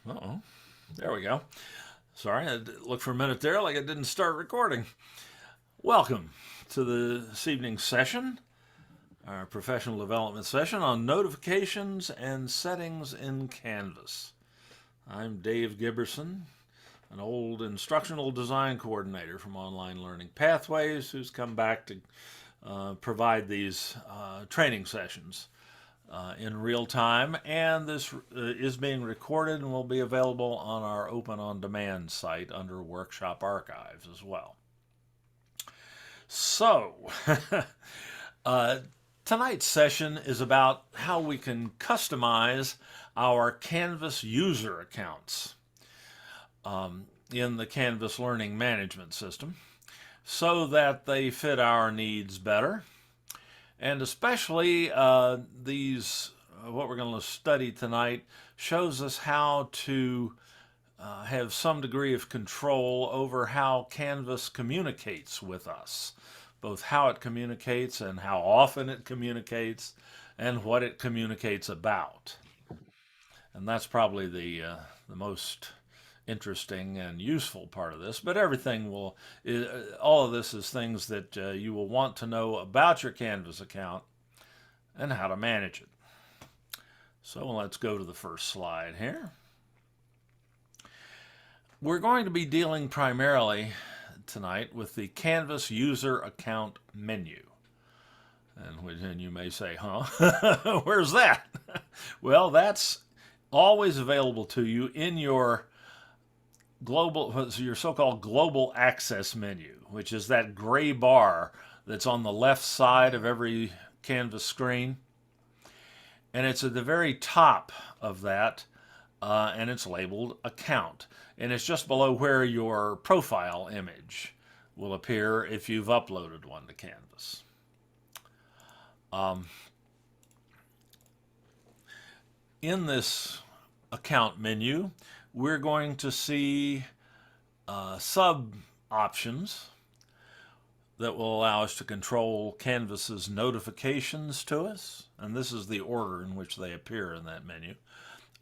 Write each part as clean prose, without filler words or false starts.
Uh-oh. There we go. Sorry, I looked for a minute there like it didn't start recording. Welcome to this evening's session, our professional development session on notifications and settings in Canvas. I'm Dave Giberson, an old instructional design coordinator from Online Learning Pathways who's come back to provide these training sessions in real time, and this is being recorded and will be available on our Open on Demand site under Workshop Archives as well. So, uh, tonight's session is about how we can customize our Canvas user accounts in the Canvas Learning Management System so that they fit our needs better. And especially what we're going to study tonight shows us how to have some degree of control over how Canvas communicates with us, both how it communicates and how often it communicates and what it communicates about. And that's probably the most interesting and useful part of this. But all of this is things that you will want to know about your Canvas account and how to manage it. So let's go to the first slide here. We're going to be dealing primarily tonight with the Canvas user account menu. And you may say, huh? Where's that? Well, that's always available to you in your so-called global access menu, which is that gray bar that's on the left side of every Canvas screen. And it's at the very top of that, and it's labeled account. And it's just below where your profile image will appear if you've uploaded one to Canvas. In this account menu, we're going to see sub options that will allow us to control Canvas's notifications to us, and this is the order in which they appear in that menu.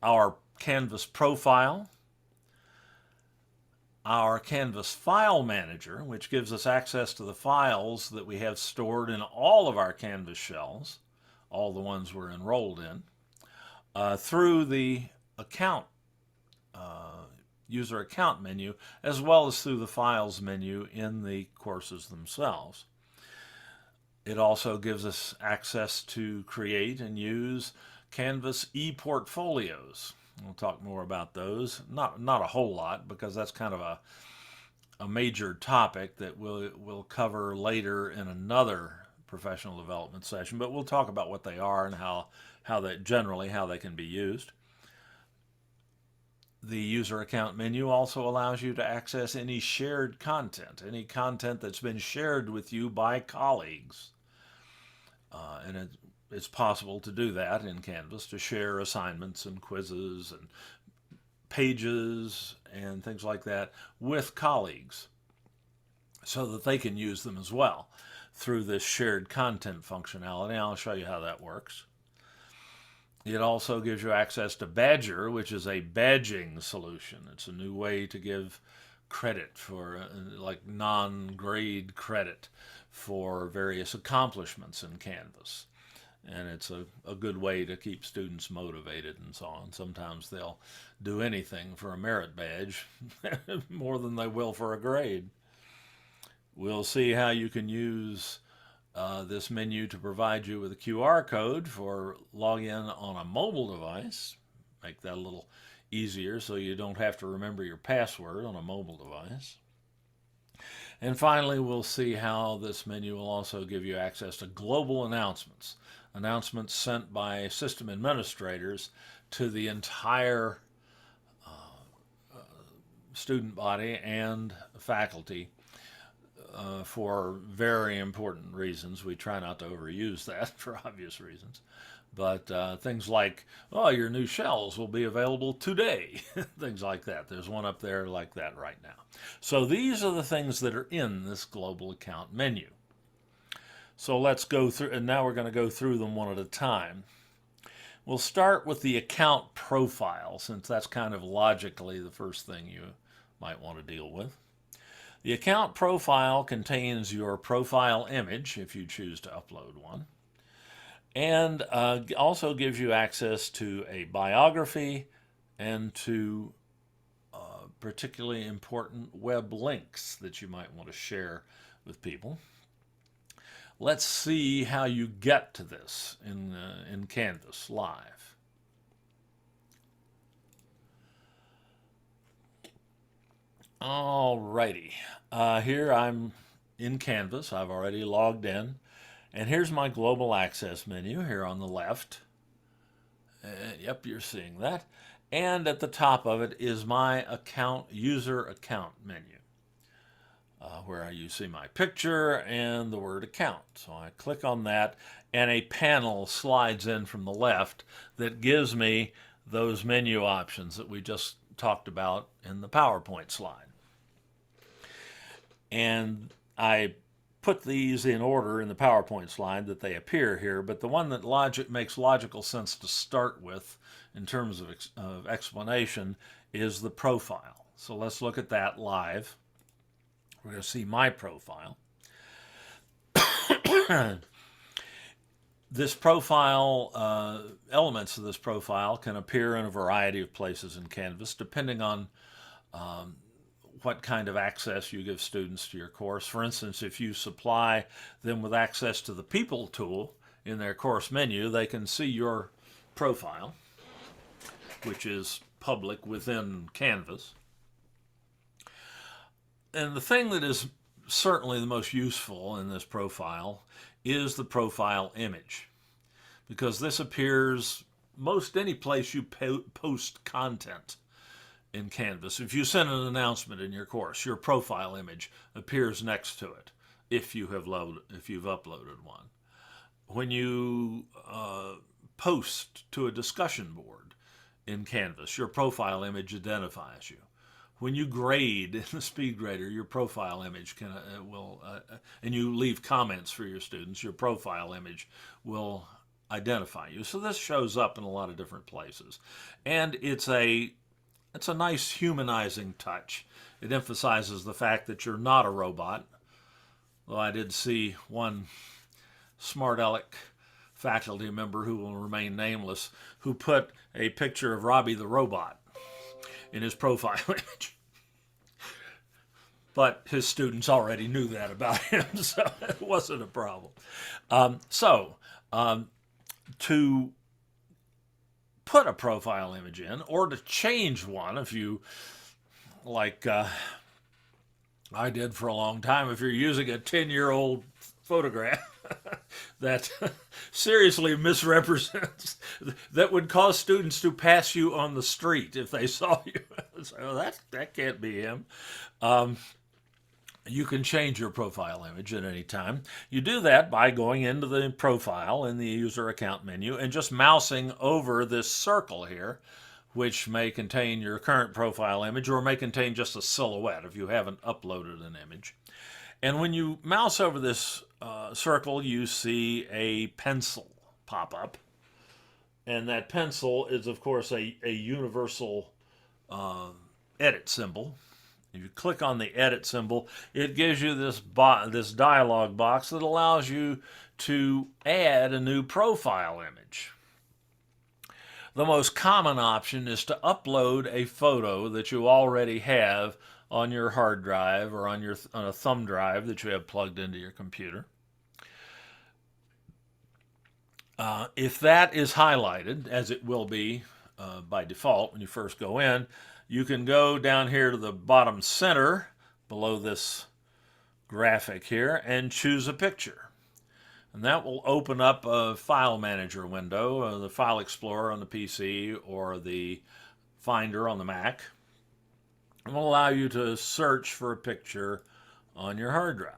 Our Canvas profile, our Canvas file manager, which gives us access to the files that we have stored in all of our Canvas shells, all the ones we're enrolled in, through the account user account menu, as well as through the files menu in the courses themselves. It also gives us access to create and use Canvas e-portfolios. We'll talk more about those. Not a whole lot, because that's kind of a major topic that we'll cover later in another professional development session, but we'll talk about what they are and how they can be used. The user account menu also allows you to access any shared content, any content that's been shared with you by colleagues. And it's possible to do that in Canvas, to share assignments and quizzes and pages and things like that with colleagues so that they can use them as well through this shared content functionality. I'll show you how that works. It also gives you access to Badger, which is a badging solution. It's a new way to give credit for, like non-grade credit for various accomplishments in Canvas. And it's a good way to keep students motivated and so on. Sometimes they'll do anything for a merit badge more than they will for a grade. We'll see how you can use this menu to provide you with a QR code for login on a mobile device. Make that a little easier so you don't have to remember your password on a mobile device. And finally, we'll see how this menu will also give you access to global announcements, announcements sent by system administrators to the entire student body and faculty for very important reasons. We try not to overuse that for obvious reasons. But things like, oh, your new shells will be available today, things like that. There's one up there like that right now. So these are the things that are in this global account menu. So let's go through, and now we're going to go through them one at a time. We'll start with the account profile, since that's kind of logically the first thing you might want to deal with. The account profile contains your profile image, if you choose to upload one, and also gives you access to a biography and to particularly important web links that you might want to share with people. Let's see how you get to this in Canvas Live. Alrighty, here I'm in Canvas. I've already logged in, and here's my Global Access menu here on the left. Yep, you're seeing that. And at the top of it is my user account menu, where you see my picture and the word account. So I click on that, and a panel slides in from the left that gives me those menu options that we just talked about in the PowerPoint slide. And I put these in order in the PowerPoint slide that they appear here, but the one that makes logical sense to start with in terms of explanation is the profile. So let's look at that live. We're going to see my profile. This profile, elements of this profile can appear in a variety of places in Canvas, depending on what kind of access you give students to your course. For instance, if you supply them with access to the People tool in their course menu, they can see your profile, which is public within Canvas. And the thing that is certainly the most useful in this profile is the profile image, because this appears most any place you post content in Canvas. If you send an announcement in your course, your profile image appears next to it if you've uploaded one. When you post to a discussion board in Canvas, your profile image identifies you. When you grade in the SpeedGrader, your profile image and you leave comments for your students, your profile image will identify you. So this shows up in a lot of different places. And it's a nice humanizing touch. It emphasizes the fact that you're not a robot. Though I did see one smart aleck faculty member, who will remain nameless, who put a picture of Robbie the robot in his profile image. But his students already knew that about him, so it wasn't a problem. To put a profile image in, or to change one, if you, like I did for a long time, if you're using a 10-year-old photograph that seriously misrepresents, that would cause students to pass you on the street if they saw you. So that can't be him. You can change your profile image at any time. You do that by going into the profile in the user account menu and just mousing over this circle here, which may contain your current profile image or may contain just a silhouette if you haven't uploaded an image. And when you mouse over this circle, you see a pencil pop up. And that pencil is, of course, a universal edit symbol. If you click on the edit symbol, it gives you this dialog box that allows you to add a new profile image. The most common option is to upload a photo that you already have on your hard drive or on a thumb drive that you have plugged into your computer. If that is highlighted, as it will be by default when you first go in, you can go down here to the bottom center below this graphic here and choose a picture. And that will open up a file manager window, the File Explorer on the PC or the Finder on the Mac. It will allow you to search for a picture on your hard drive.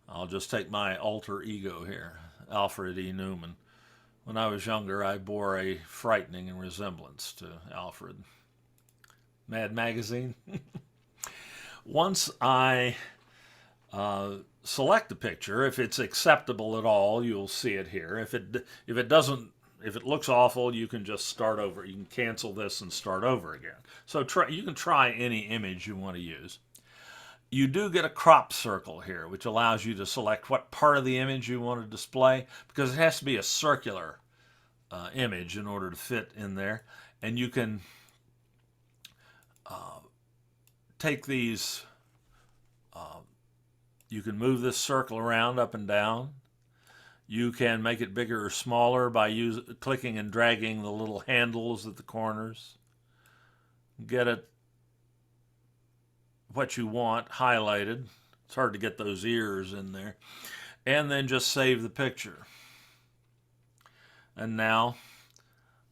I'll just take my alter ego here, Alfred E. Neuman. When I was younger, I bore a frightening resemblance to Alfred. Mad Magazine. Once I select the picture. If it's acceptable at all, you'll see it here. If it looks awful, you can just start over. You can cancel this and start over again. So you can try any image you want to use. You do get a crop circle here, which allows you to select what part of the image you want to display, because it has to be a circular image in order to fit in there. And you can take these, you can move this circle around up and down. You can make it bigger or smaller by clicking and dragging the little handles at the corners. Get it what you want highlighted. It's hard to get those ears in there. And then just save the picture. And now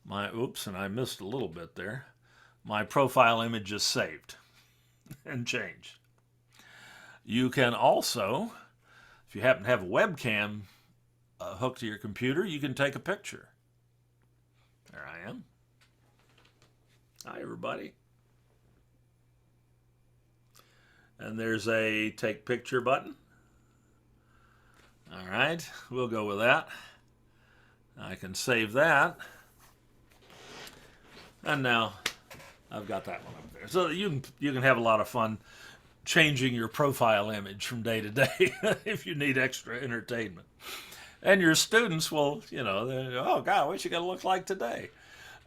and I missed a little bit there. My profile image is saved and changed. You can also, if you happen to have a webcam hooked to your computer, you can take a picture. There I am. Hi, everybody. And there's a take picture button. All right, we'll go with that. I can save that. And now I've got that one up there. So you can have a lot of fun changing your profile image from day to day if you need extra entertainment. And your students will, oh, God, what's you going to look like today?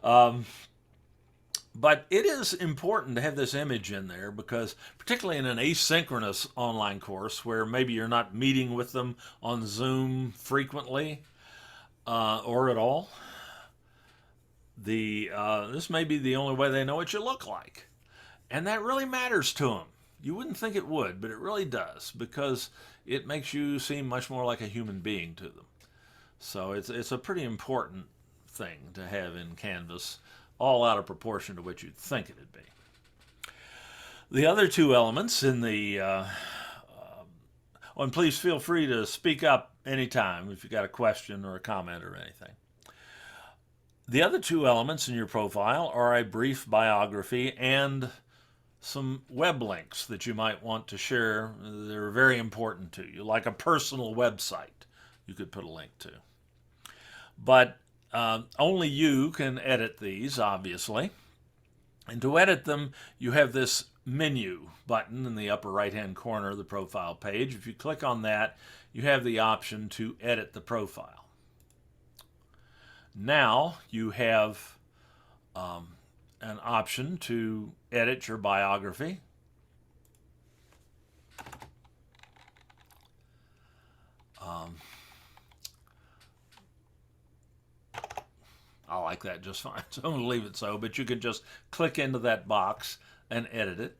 But it is important to have this image in there because, particularly in an asynchronous online course where maybe you're not meeting with them on Zoom frequently or at all, this may be the only way they know what you look like. And that really matters to them. You wouldn't think it would, but it really does because it makes you seem much more like a human being to them. So it's a pretty important thing to have in Canvas, all out of proportion to what you'd think it'd be. The other two elements in the, and please feel free to speak up anytime if you got a question or a comment or anything. The other two elements in your profile are a brief biography and some web links that you might want to share. They're very important to you, like a personal website you could put a link to. But only you can edit these, obviously. And to edit them, you have this menu button in the upper right-hand corner of the profile page. If you click on that, you have the option to edit the profile. Now you have an option to edit your biography. I like that just fine, so I'm going to leave it so, but you can just click into that box and edit it.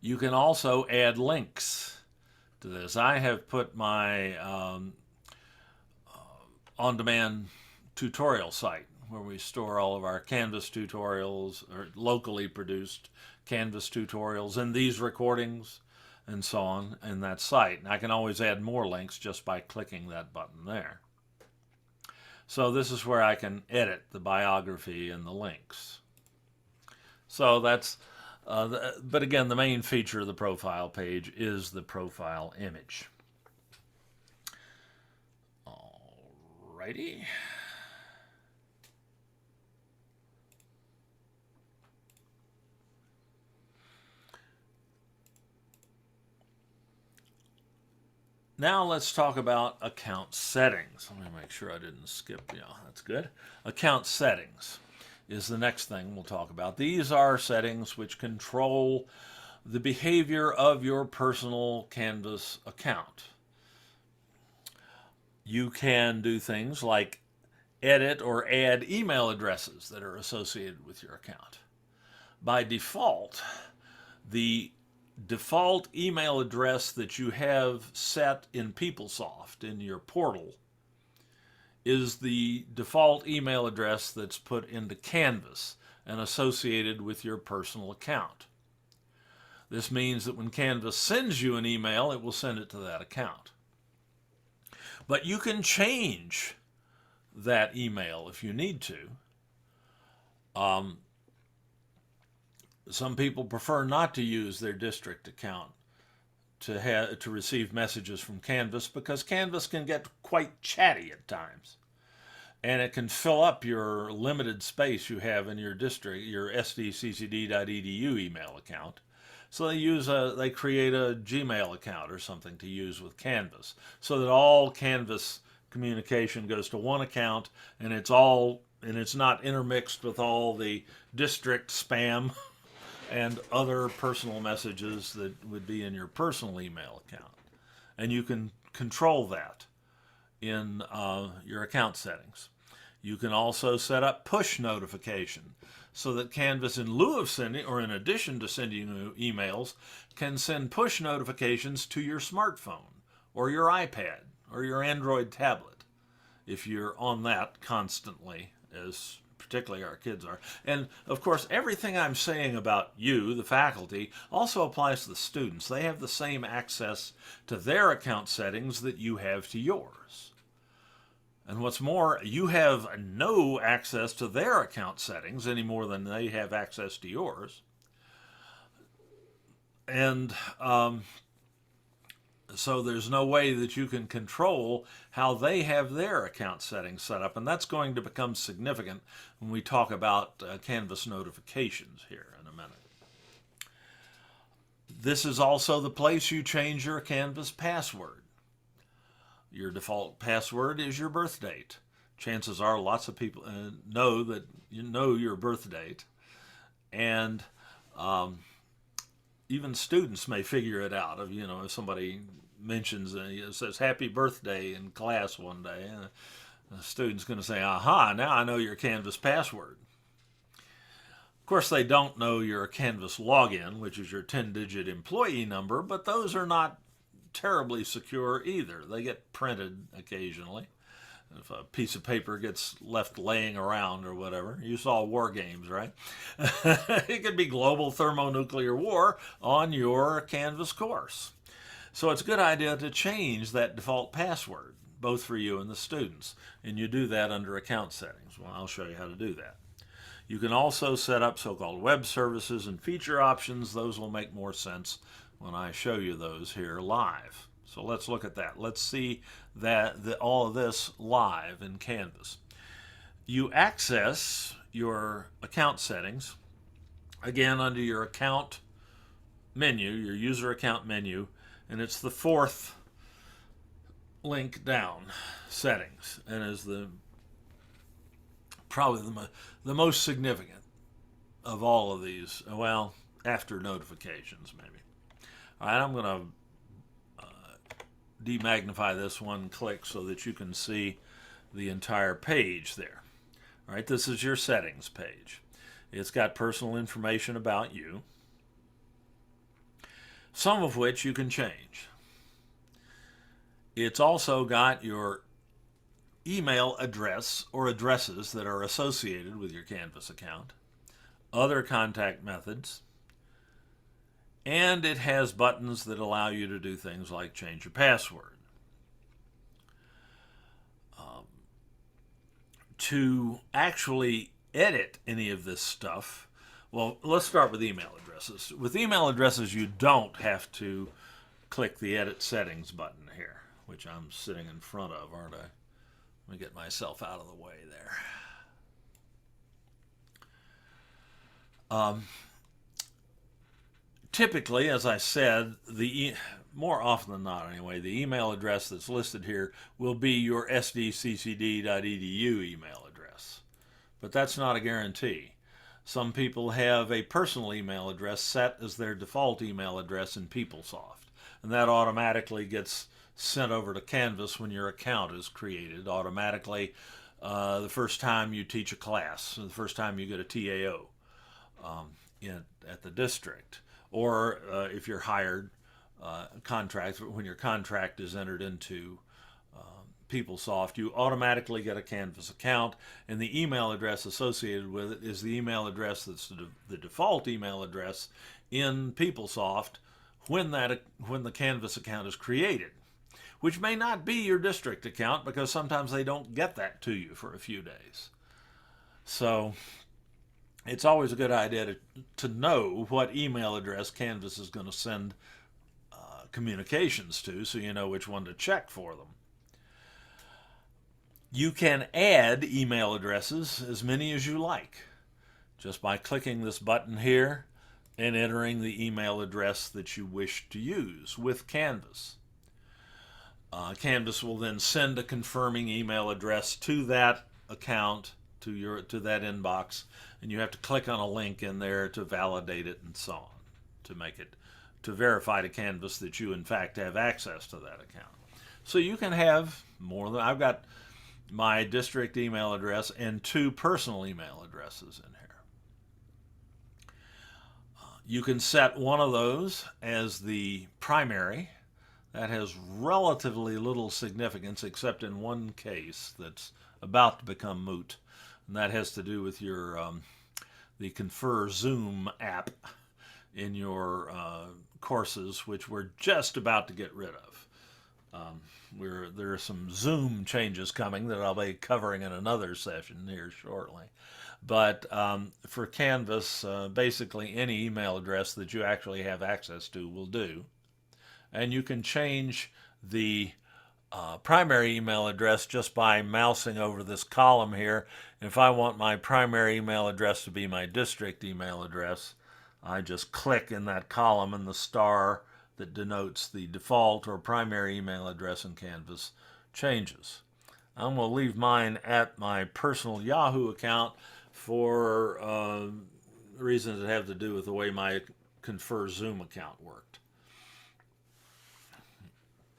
You can also add links to this. I have put my on-demand tutorial site where we store all of our Canvas tutorials or locally produced Canvas tutorials and these recordings and so on in that site. And I can always add more links just by clicking that button there. So this is where I can edit the biography and the links. So that's, but again, the main feature of the profile page is the profile image. Alrighty. Now let's talk about account settings. Let me make sure I didn't skip. Yeah, that's good. Account settings is the next thing we'll talk about. These are settings which control the behavior of your personal Canvas account. You can do things like edit or add email addresses that are associated with your account. By default, the default email address that you have set in PeopleSoft in your portal is the default email address that's put into Canvas and associated with your personal account. This means that when Canvas sends you an email, it will send it to that account. But you can change that email if you need to. Some people prefer not to use their district account to receive messages from Canvas, because Canvas can get quite chatty at times, and it can fill up your limited space you have in your district, your sdccd.edu email account. So they create a Gmail account or something to use with Canvas, so that all Canvas communication goes to one account, and it's not intermixed with all the district spam and other personal messages that would be in your personal email account. And you can control that in your account settings. You can also set up push notification, so that Canvas, in lieu of sending, or in addition to sending you emails, can send push notifications to your smartphone or your iPad or your Android tablet, if you're on that constantly, as particularly our kids are. And of course, everything I'm saying about you, the faculty, also applies to the students. They have the same access to their account settings that you have to yours. And what's more, you have no access to their account settings any more than they have access to yours. And so there's no way that you can control how they have their account settings set up. And that's going to become significant when we talk about Canvas notifications here in a minute. This is also the place you change your Canvas password. Your default password is your birth date. Chances are lots of people know that you know your birth date. And even students may figure it out. If somebody mentions, says happy birthday in class one day, and the student's going to say, aha, now I know your Canvas password. Of course, they don't know your Canvas login, which is your 10-digit employee number, but those are not terribly secure either. They get printed occasionally. If a piece of paper gets left laying around or whatever. You saw War Games, right? It could be global thermonuclear war on your Canvas course. So it's a good idea to change that default password, both for you and the students. And you do that under account settings. Well, I'll show you how to do that. You can also set up so-called web services and feature options. Those will make more sense when I show you those here live. So let's look at that. Let's see all of this live in Canvas. You access your account settings, again, under your account menu, your user account menu, and it's the fourth link down, settings, and is probably the most significant of all of these. Well, after notifications, maybe. All right, I'm going to demagnify this one click so that you can see the entire page there. All right, this is your settings page. It's got personal information about you, some of which you can change. It's also got your email address or addresses that are associated with your Canvas account, other contact methods, and it has buttons that allow you to do things like change your password. To actually edit any of this stuff, well, let's start with email addresses. With email addresses, you don't have to click the Edit Settings button here, which I'm sitting in front of, aren't I? Let me get myself out of the way there. Typically, as I said, more often than not anyway, the email address that's listed here will be your sdccd.edu email address. But that's not a guarantee. Some people have a personal email address set as their default email address in PeopleSoft, and that automatically gets sent over to Canvas when your account is created automatically the first time you teach a class, the first time you get a TAO at the district. Or if you're hired, when your contract is entered into PeopleSoft, you automatically get a Canvas account, and the email address associated with it is the email address that's the default email address in PeopleSoft when the Canvas account is created, which may not be your district account because sometimes they don't get that to you for a few days. So it's always a good idea to know what email address Canvas is going to send communications to, so you know which one to check for them. You can add email addresses, as many as you like, just by clicking this button here and entering the email address that you wish to use with Canvas. Canvas will then send a confirming email address to that account, to that inbox, and you have to click on a link in there to validate it and so on, to verify to Canvas that you in fact have access to that account. So you can have more than, I've got my district email address and 2 personal email addresses in here. You can set one of those as the primary. That has relatively little significance except in one case that's about to become moot, and that has to do with your the Confer Zoom app in your courses, which we're just about to get rid of. There are some Zoom changes coming that I'll be covering in another session here shortly. But for Canvas, basically any email address that you actually have access to will do. And you can change the primary email address just by mousing over this column here. And if I want my primary email address to be my district email address, I just click in that column, and the star that denotes the default or primary email address in Canvas changes. I'm going to leave mine at my personal Yahoo account for reasons that have to do with the way my Confer Zoom account worked.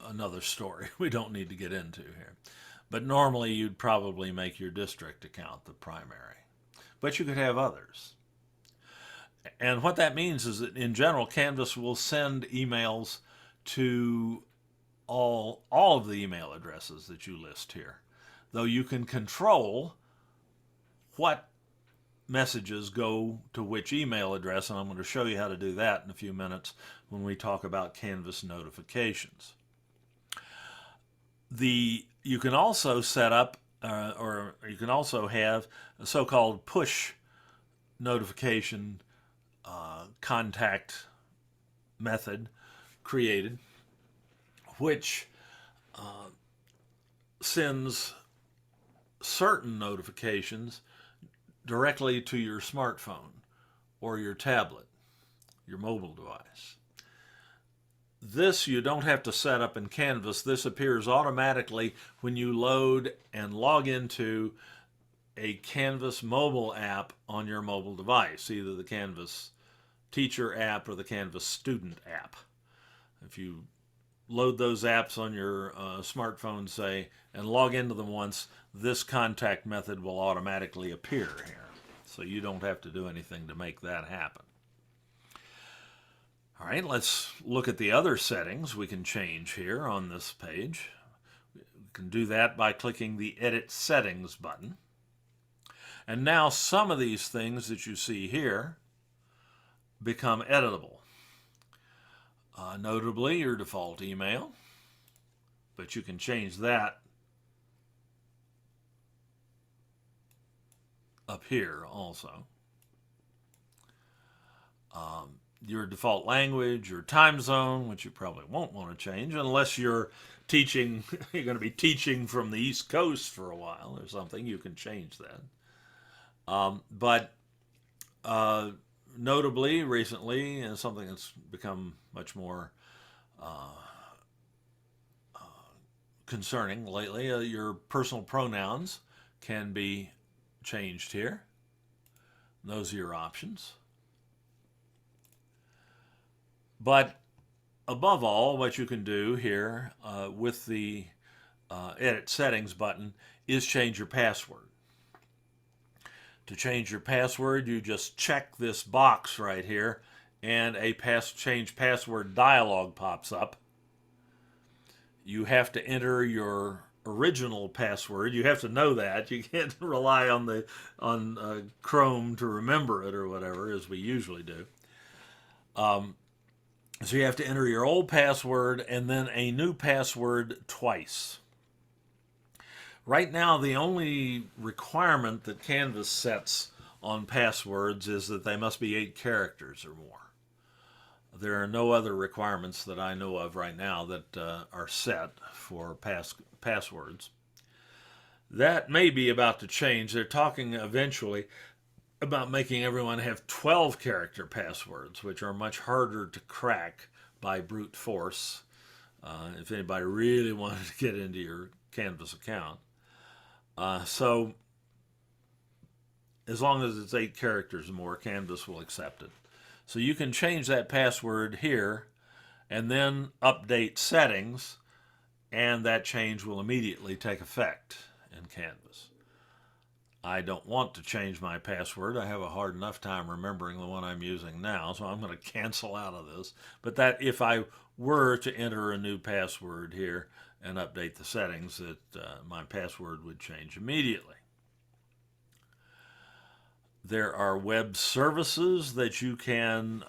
Another story we don't need to get into here. But normally you'd probably make your district account the primary. But you could have others. And what that means is that in general, Canvas will send emails to all of the email addresses that you list here, though you can control what messages go to which email address, and I'm going to show you how to do that in a few minutes when we talk about Canvas notifications. You can also set up, or you can also have a so-called push notification contact method created, which sends certain notifications directly to your smartphone or your tablet, your mobile device. This you don't have to set up in Canvas. This appears automatically when you load and log into a Canvas mobile app on your mobile device, either the Canvas teacher app or the Canvas student app. If you load those apps on your smartphone, say, and log into them once, this contact method will automatically appear here. So you don't have to do anything to make that happen. All right, let's look at the other settings we can change here on this page. We can do that by clicking the Edit Settings button. And now some of these things that you see here become editable. Notably, your default email, but you can change that up here also. Your default language, your time zone, which you probably won't want to change unless you're teaching, you're going to be teaching from the East Coast for a while or something, you can change that. But notably, recently, and something that's become much more concerning lately, your personal pronouns can be changed here. Those are your options. But above all, what you can do here with the Edit Settings button is change your password. To change your password, you just check this box right here, and a change password dialog pops up. You have to enter your original password. You have to know that. You can't rely on Chrome to remember it or whatever, as we usually do. So you have to enter your old password and then a new password twice. Right now, the only requirement that Canvas sets on passwords is that they must be 8 characters or more. There are no other requirements that I know of right now that are set for passwords. That may be about to change. They're talking eventually about making everyone have 12 character passwords, which are much harder to crack by brute force. If anybody really wanted to get into your Canvas account. So as long as it's 8 characters or more, Canvas will accept it. So you can change that password here and then update settings, and that change will immediately take effect in Canvas. I don't want to change my password. I have a hard enough time remembering the one I'm using now, so I'm going to cancel out of this. But that if I were to enter a new password here and update the settings, that my password would change immediately. There are web services that you can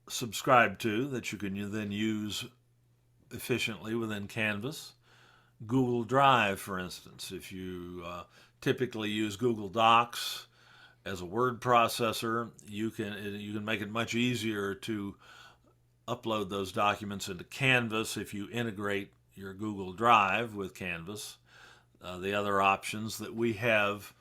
subscribe to that you can then use efficiently within Canvas. Google Drive, for instance, if you typically use Google Docs as a word processor, you can make it much easier to upload those documents into Canvas if you integrate your Google Drive with Canvas. The other options that we have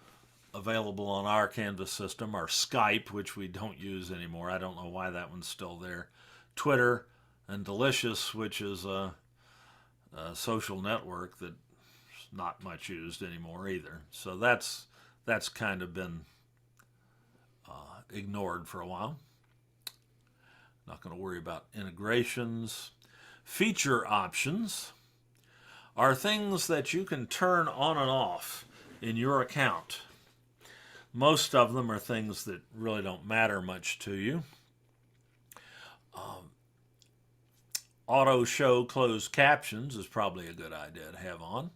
available on our Canvas system are Skype, which we don't use anymore. I don't know why that one's still there. Twitter and Delicious, which is a social network that's not much used anymore either. So that's kind of been ignored for a while. Not going to worry about integrations. Feature options are things that you can turn on and off in your account. Most of them are things that really don't matter much to you. Auto show closed captions is probably a good idea to have on.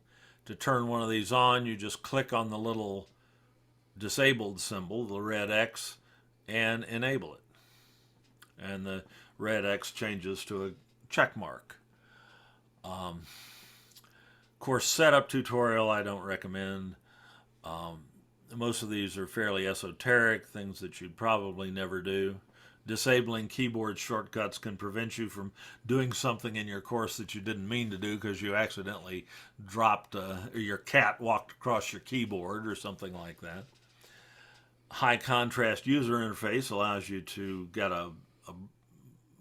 To turn one of these on, you just click on the little disabled symbol, the red X, and enable it. And the red X changes to a check mark. Course setup tutorial I don't recommend. Most of these are fairly esoteric, things that you'd probably never do. Disabling keyboard shortcuts can prevent you from doing something in your course that you didn't mean to do because you accidentally dropped, or your cat walked across your keyboard or something like that. High contrast user interface allows you to get a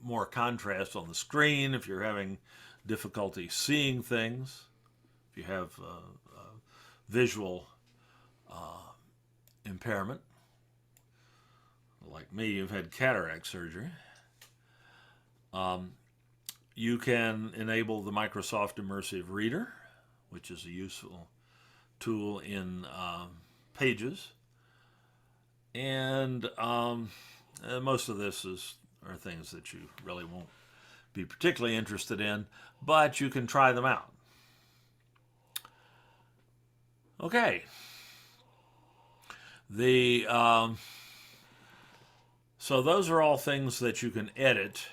more contrast on the screen if you're having difficulty seeing things. If you have visual impairment, like me, you've had cataract surgery. You can enable the Microsoft Immersive Reader, which is a useful tool in Pages. And most of this are things that you really won't be particularly interested in, but you can try them out. Okay. So those are all things that you can edit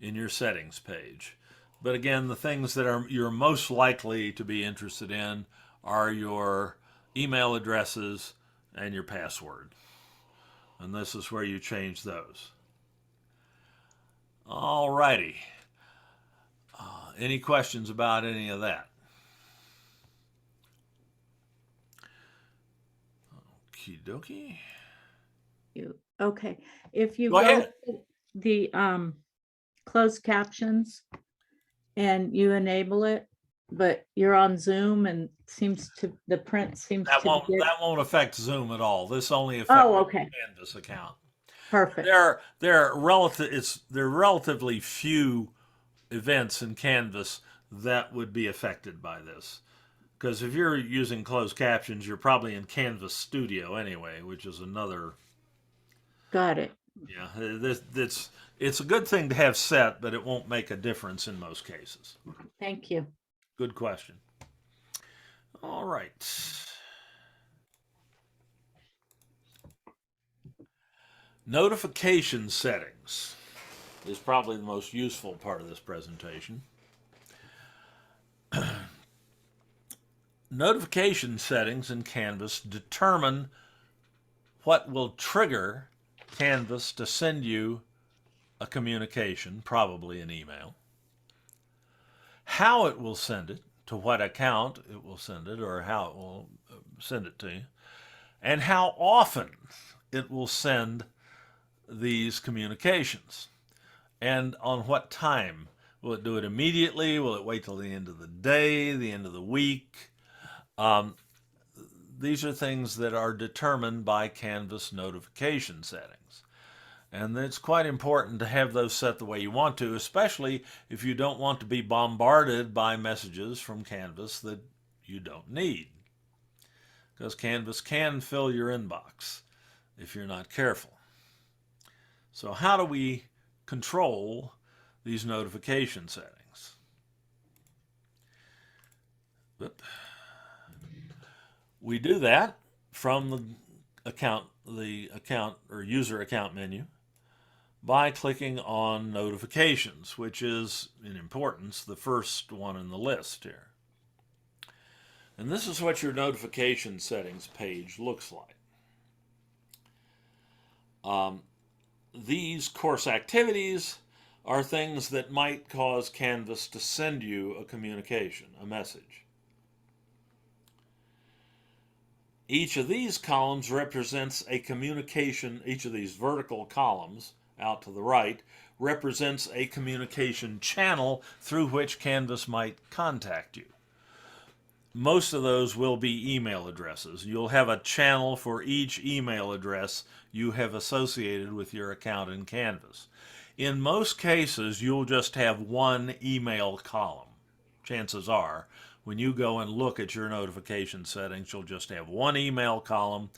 in your settings page. But again, the things that you're most likely to be interested in are your email addresses and your password. And this is where you change those. All righty. Any questions about any of that? Okie dokie. Okay. If you Go go ahead. to the closed captions and you enable it, but you're on Zoom and the print seems That to be. that won't affect Zoom at all. This only affects Oh, okay. the Canvas account. Perfect. There are relatively few events in Canvas that would be affected by this. Because if you're using closed captions, you're probably in Canvas Studio anyway, which is another. Got it. Yeah, it's a good thing to have set, but it won't make a difference in most cases. Thank you. Good question. All right. Notification settings is probably the most useful part of this presentation. Notification settings in Canvas determine what will trigger Canvas to send you a communication, probably an email, how it will send it, to what account it will send it, or how it will send it to you, and how often it will send these communications, and on what time. Will it do it immediately? Will it wait till the end of the day, the end of the week? These are things that are determined by Canvas notification settings. And it's quite important to have those set the way you want to, especially if you don't want to be bombarded by messages from Canvas that you don't need. Because Canvas can fill your inbox if you're not careful. So how do we control these notification settings? We do that from the account or user account menu by clicking on notifications, which is in importance the first one in the list here. And this is what your notification settings page looks like. These course activities are things that might cause Canvas to send you a communication, a message. Each of these columns represents a communication, each of these vertical columns out to the right represents a communication channel through which Canvas might contact you. Most of those will be email addresses. You'll have a channel for each email address you have associated with your account in Canvas. In most cases, you'll just have one email column. Chances are, when you go and look at your notification settings, you'll just have one email column,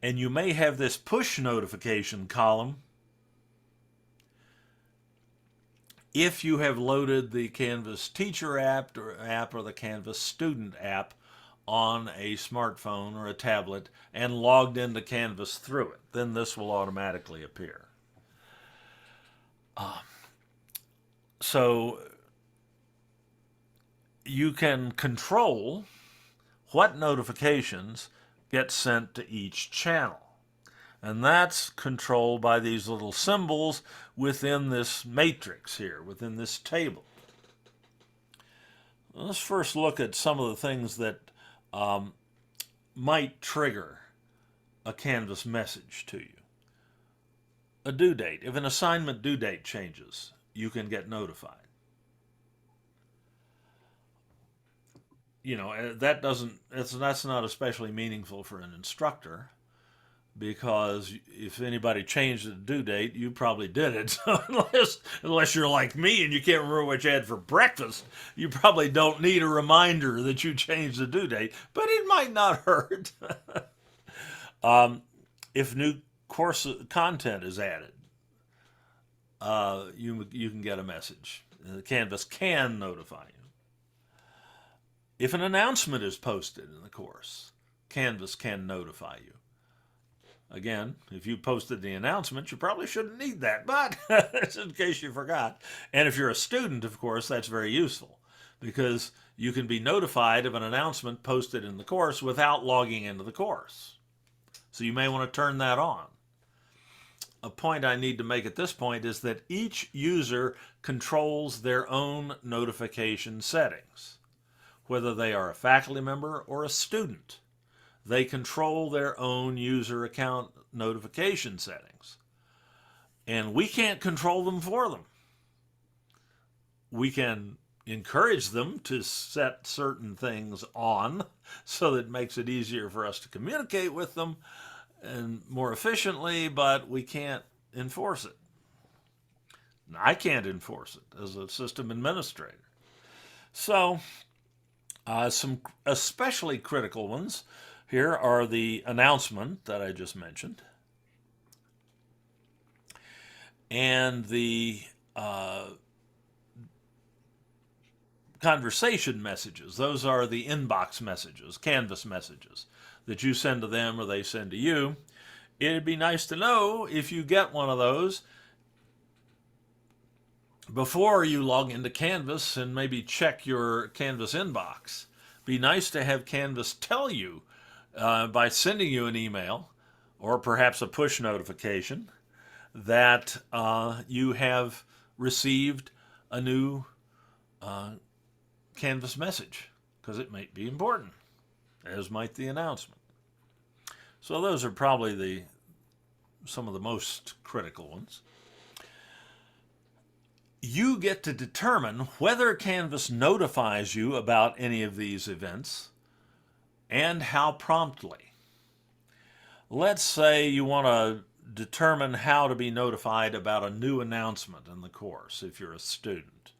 and you may have this push notification column if you have loaded the Canvas Teacher app or the Canvas Student app on a smartphone or a tablet and logged into Canvas through it. Then this will automatically appear. So you can control what notifications get sent to each channel. And that's controlled by these little symbols within this matrix here, within this table. Let's first look at some of the things that might trigger a Canvas message to you. A due date. If an assignment due date changes, you can get notified. You know, that's not especially meaningful for an instructor, because if anybody changed the due date, you probably did it. So unless you're like me and you can't remember what you had for breakfast, you probably don't need a reminder that you changed the due date, but it might not hurt. If new course content is added, you can get a message. Canvas can notify you. If an announcement is posted in the course, Canvas can notify you. Again, if you posted the announcement, you probably shouldn't need that, but it's in case you forgot. And if you're a student, of course, that's very useful, because you can be notified of an announcement posted in the course without logging into the course. So you may want to turn that on. A point I need to make at this point is that each user controls their own notification settings, whether they are a faculty member or a student. They control their own user account notification settings, and we can't control them for them. We can encourage them to set certain things on so that it makes it easier for us to communicate with them and more efficiently, but we can't enforce it. I can't enforce it as a system administrator. So some especially critical ones here are the announcement that I just mentioned, and the conversation messages. Those are the inbox messages, Canvas messages that you send to them or they send to you. It'd be nice to know if you get one of those before you log into Canvas and maybe check your Canvas inbox. Be nice to have Canvas tell you by sending you an email or perhaps a push notification that you have received a new Canvas message, because it might be important, as might the announcement. So those are probably some of the most critical ones. You get to determine whether Canvas notifies you about any of these events and how promptly. Let's say you want to determine how to be notified about a new announcement in the course if you're a student.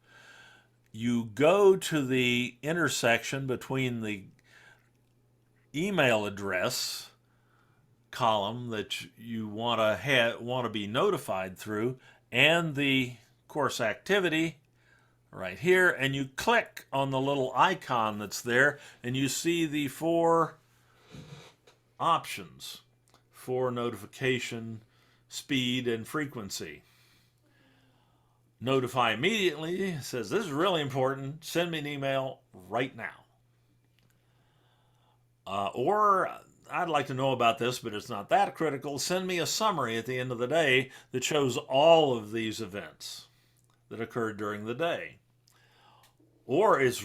You go to the intersection between the email address column that you want to be notified through and the course activity right here, and you click on the little icon that's there, and you see the 4 options for notification, speed, and frequency. Notify immediately says, this is really important, send me an email right now. Or I'd like to know about this, but it's not that critical. Send me a summary at the end of the day that shows all of these events that occurred during the day. Or it's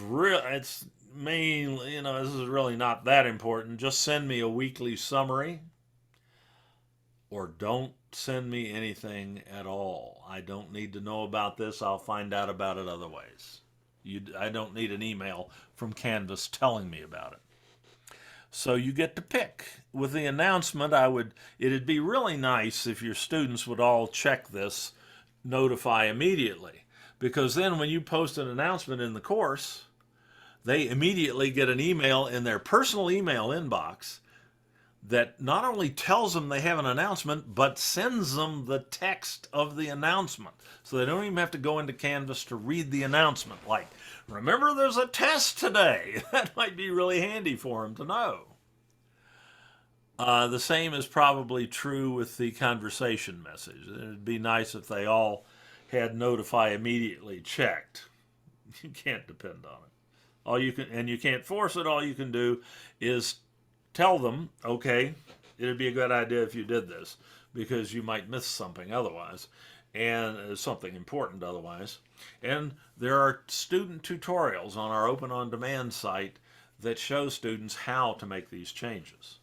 mainly, this is really not that important. Just send me a weekly summary, or don't send me anything at all. I don't need to know about this. I'll find out about it other ways. I don't need an email from Canvas telling me about it. So you get to pick. With the announcement, it'd be really nice if your students would all check this, notify immediately, because then when you post an announcement in the course, they immediately get an email in their personal email inbox that not only tells them they have an announcement, but sends them the text of the announcement. So they don't even have to go into Canvas to read the announcement. Like, remember there's a test today. That might be really handy for them to know. The same is probably true with the conversation message. It'd be nice if they all had notify immediately checked. You can't depend on it. And you can't force it. All you can do is tell them, okay, it'd be a good idea if you did this, because you might miss something otherwise, and something important otherwise. And there are student tutorials on our Open On Demand site that show students how to make these changes.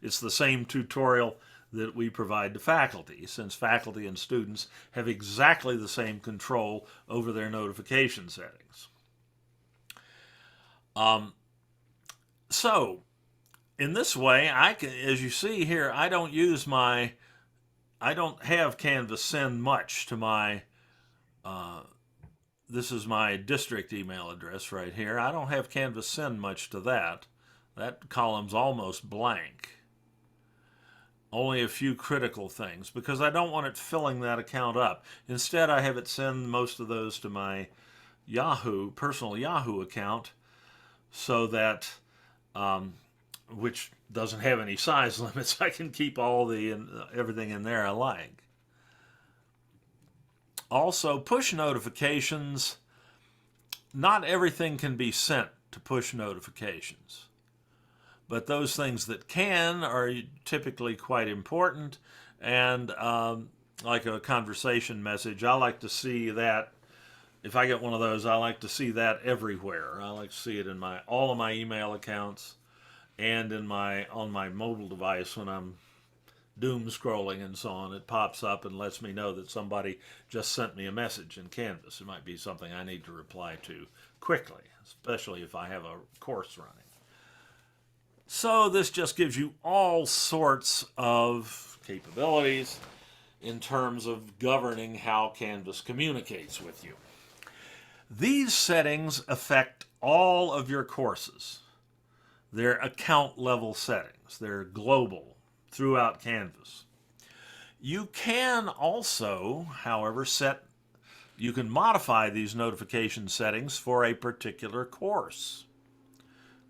It's the same tutorial that we provide to faculty, since faculty and students have exactly the same control over their notification settings. So, in this way, as you see here, I don't have Canvas send much to my, this is my district email address right here. I don't have Canvas send much to that. That column's almost blank. Only a few critical things, because I don't want it filling that account up. Instead, I have it send most of those to my personal Yahoo account, so that, which doesn't have any size limits, I can keep everything in there I like. Also, push notifications. Not everything can be sent to push notifications, but those things that can are typically quite important. And like a conversation message, I like to see that. If I get one of those, I like to see that everywhere. I like to see it in all of my email accounts and on my mobile device when I'm doom scrolling and so on. It pops up and lets me know that somebody just sent me a message in Canvas. It might be something I need to reply to quickly, especially if I have a course running. So this just gives you all sorts of capabilities in terms of governing how Canvas communicates with you. These settings affect all of your courses. They're account level settings. They're global throughout Canvas. You can also, however, you can modify these notification settings for a particular course.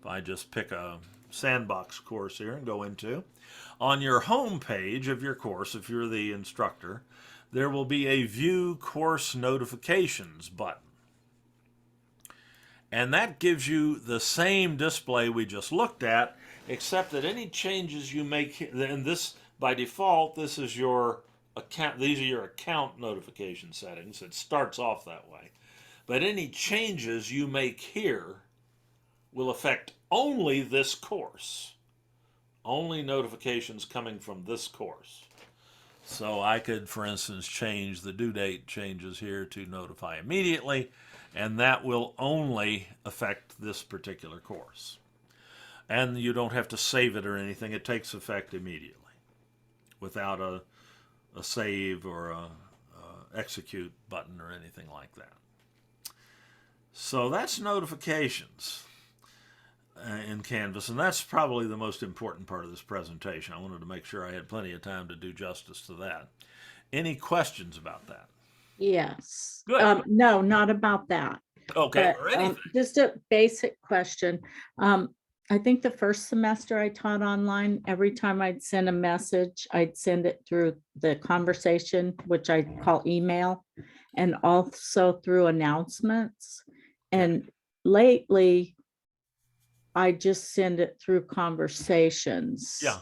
If I just pick a sandbox course here and go into, on your home page of your course, if you're the instructor, there will be a View Course Notifications button. And that gives you the same display we just looked at, except that any changes you make, and this, by default, this is your account, these are your account notification settings. It starts off that way. But any changes you make here will affect only this course. Only notifications coming from this course. So I could, for instance, change the due date changes here to notify immediately, and that will only affect this particular course. And you don't have to save it or anything. It takes effect immediately without a save or a execute button or anything like that. So that's notifications in Canvas, and that's probably the most important part of this presentation. I wanted to make sure I had plenty of time to do justice to that. Any questions about that? Yes. Good. No, not about that. Okay, But or anything. just a basic question. I think the first semester I taught online, every time I'd send a message, I'd send it through the conversation, which I call email, and also through announcements. And lately, I just send it through conversations. Yeah.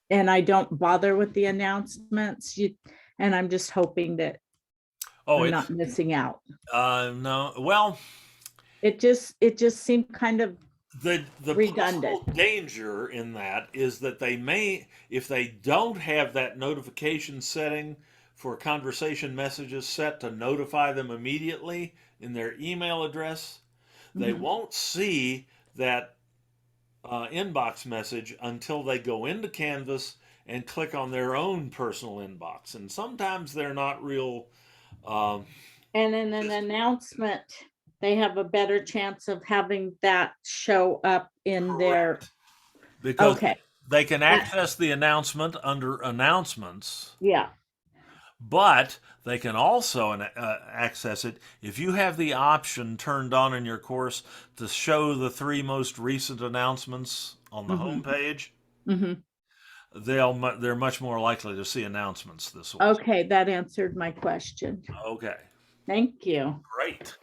And I don't bother with the announcements. And I'm just hoping that Oh, I'm it's not missing out. no. Well, It just seemed kind of the redundant. possible danger in that is that they may, if they don't have that notification setting for conversation messages set to notify them immediately in their email address, they Mhm. won't see that inbox message until they go into Canvas and click on their own personal inbox. And sometimes they're not real. Um, And in an announcement, they have a better chance of having that show up in their, Correct. Because okay, they can that, access the announcement under announcements, yeah, but they can also access it if you have the option turned on in your course to show the 3 most recent announcements on the home mhm, page. mhm. They're much more likely to see announcements this way. Okay, that answered my question. Okay, Thank you. great.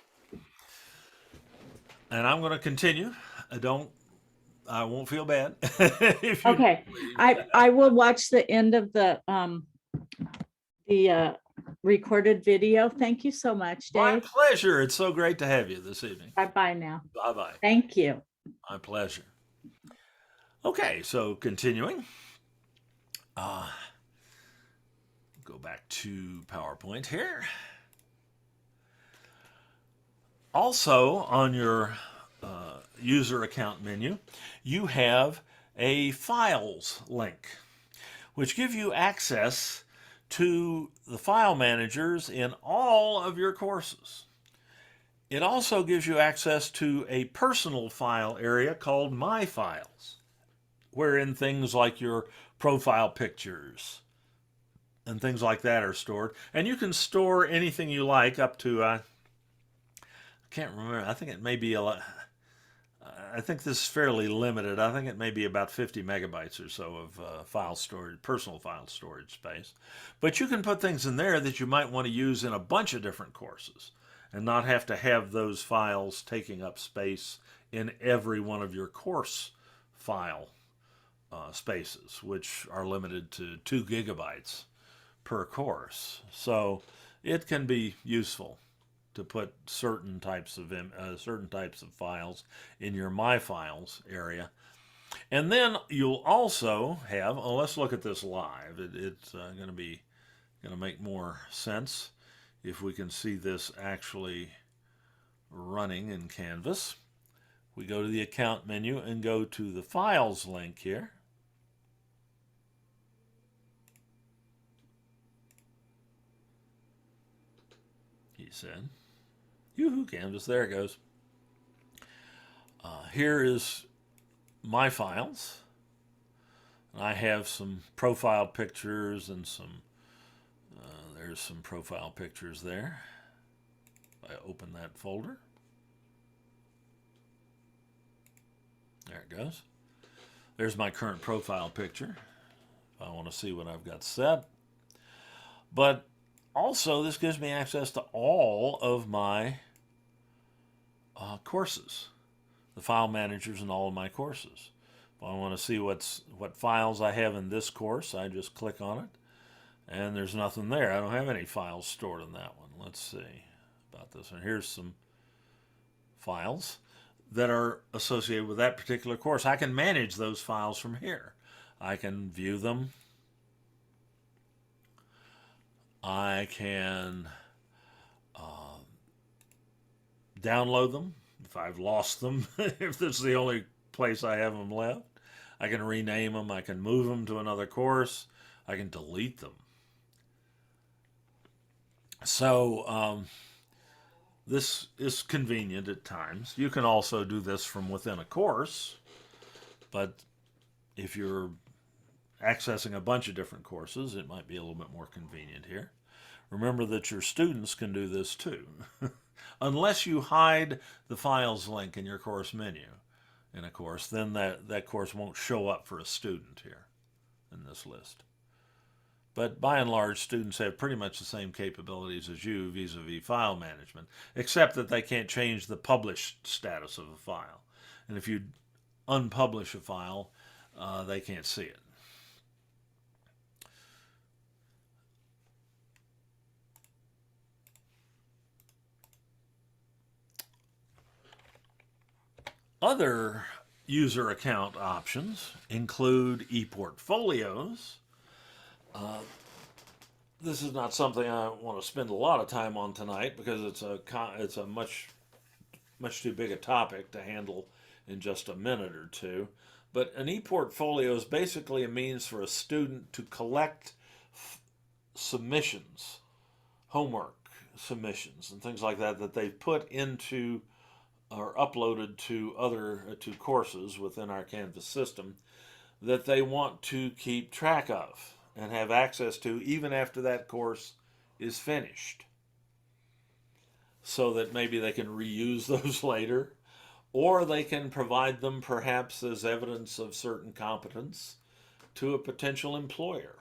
And I'm going to continue. I won't feel bad if you Okay, leave. I will watch the end of the recorded video. Thank you so much, My Dave. pleasure. It's so great to have you this evening. Bye-bye now. Bye bye. Thank you. My pleasure. Okay, so continuing. Uh, go back to PowerPoint here. Also, on your user account menu, you have a files link, which give you access to the file managers in all of your courses. It also gives you access to a personal file area called My Files, wherein things like your profile pictures and things like that are stored. And you can store anything you like up to, I can't remember, I think it may be I think this is fairly limited. I think it may be about 50 megabytes or so of file storage, personal file storage space. But you can put things in there that you might want to use in a bunch of different courses and not have to have those files taking up space in every one of your course file spaces, which are limited to 2 gigabytes per course. So it can be useful to put certain types of files in your My Files area. And then you'll also have, let's look at this live. It's going to make more sense if we can see this actually running in Canvas. We go to the account menu and go to the files link here. He said, yoo-hoo, Canvas, there it goes. Here is My Files. I have some profile pictures and there's some profile pictures there. I open that folder. There it goes. There's my current profile picture if I want to see what I've got set. But also, this gives me access to all of my courses, the file managers in all of my courses. If I want to see what files I have in this course, I just click on it And there's nothing there. I don't have any files stored in that one. Let's see about this one. Here's some files that are associated with that particular course. I can manage those files from here. I can view them. I can download them if I've lost them, if this is the only place I have them left. I can rename them. I can move them to another course. I can delete them. So this is convenient at times. You can also do this from within a course, but if you're accessing a bunch of different courses, it might be a little bit more convenient here. Remember that your students can do this too. Unless you hide the files link in your course menu in a course, then that course won't show up for a student here in this list. But by and large, students have pretty much the same capabilities as you vis-a-vis file management, except that they can't change the published status of a file. And if you unpublish a file, they can't see it. Other user account options include ePortfolios. This is not something I want to spend a lot of time on tonight because it's a much too big a topic to handle in just a minute or two. But an ePortfolio is basically a means for a student to collect submissions, homework submissions, and things like that that they've put into or uploaded to courses within our Canvas system that they want to keep track of and have access to even after that course is finished, so that maybe they can reuse those later, or they can provide them perhaps as evidence of certain competence to a potential employer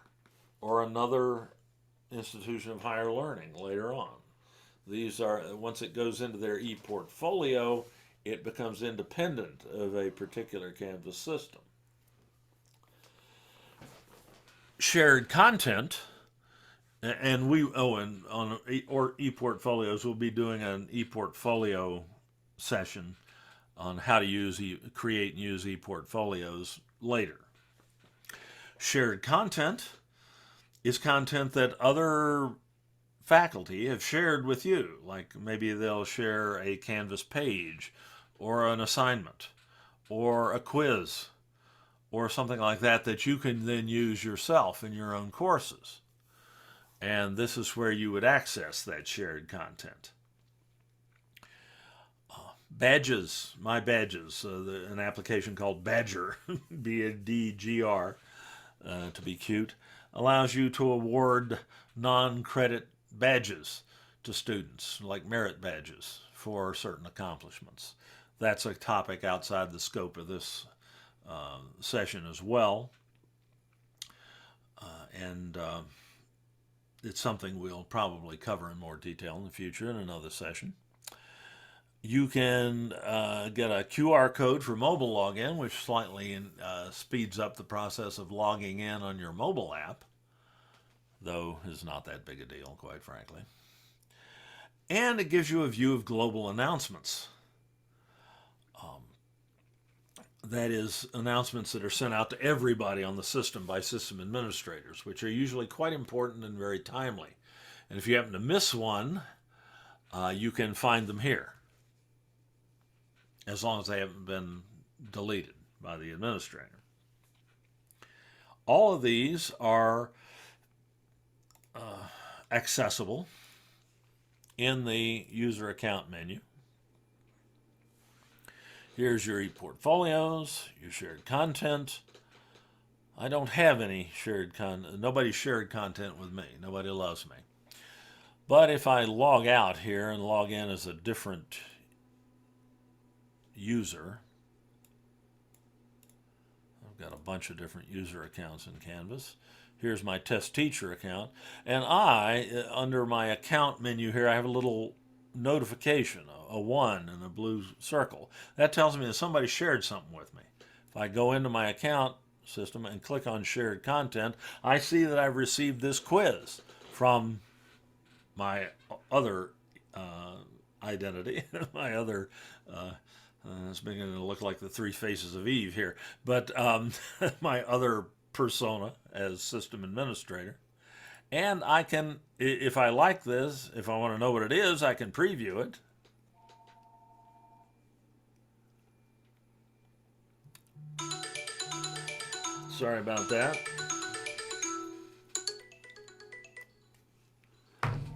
or another institution of higher learning later on. These are, once it goes into their ePortfolio, it becomes independent of a particular Canvas system. Shared content, and on ePortfolios, we'll be doing an ePortfolio session on how to create and use ePortfolios later. Shared content is content that other faculty have shared with you, like maybe they'll share a Canvas page or an assignment or a quiz or something like that that you can then use yourself in your own courses. And this is where you would access that shared content. Badges, My Badges, an application called Badger, B-A-D-G-R, to be cute, allows you to award non-credit badges to students, like merit badges for certain accomplishments. That's a topic outside the scope of this session as well. And it's something we'll probably cover in more detail in the future in another session. You can get a QR code for mobile login, which slightly speeds up the process of logging in on your mobile app, though is not that big a deal, quite frankly. And it gives you a view of global announcements. That is, announcements that are sent out to everybody on the system by system administrators, which are usually quite important and very timely. And if you happen to miss one, you can find them here, as long as they haven't been deleted by the administrator. All of these are accessible in the user account menu. Here's your ePortfolios, your shared content. I don't have any shared content. Nobody shared content with me. Nobody loves me. But if I log out here and log in as a different user, I've got a bunch of different user accounts in Canvas. Here's my test teacher account. And under my account menu here, I have a little notification, a 1 in a blue circle. That tells me that somebody shared something with me. If I go into my account system and click on shared content, I see that I've received this quiz from my other identity, my other. It's beginning to look like the three faces of Eve here, but my other persona as system administrator. And I can, if I like this, if I want to know what it is, I can preview it. Sorry about that.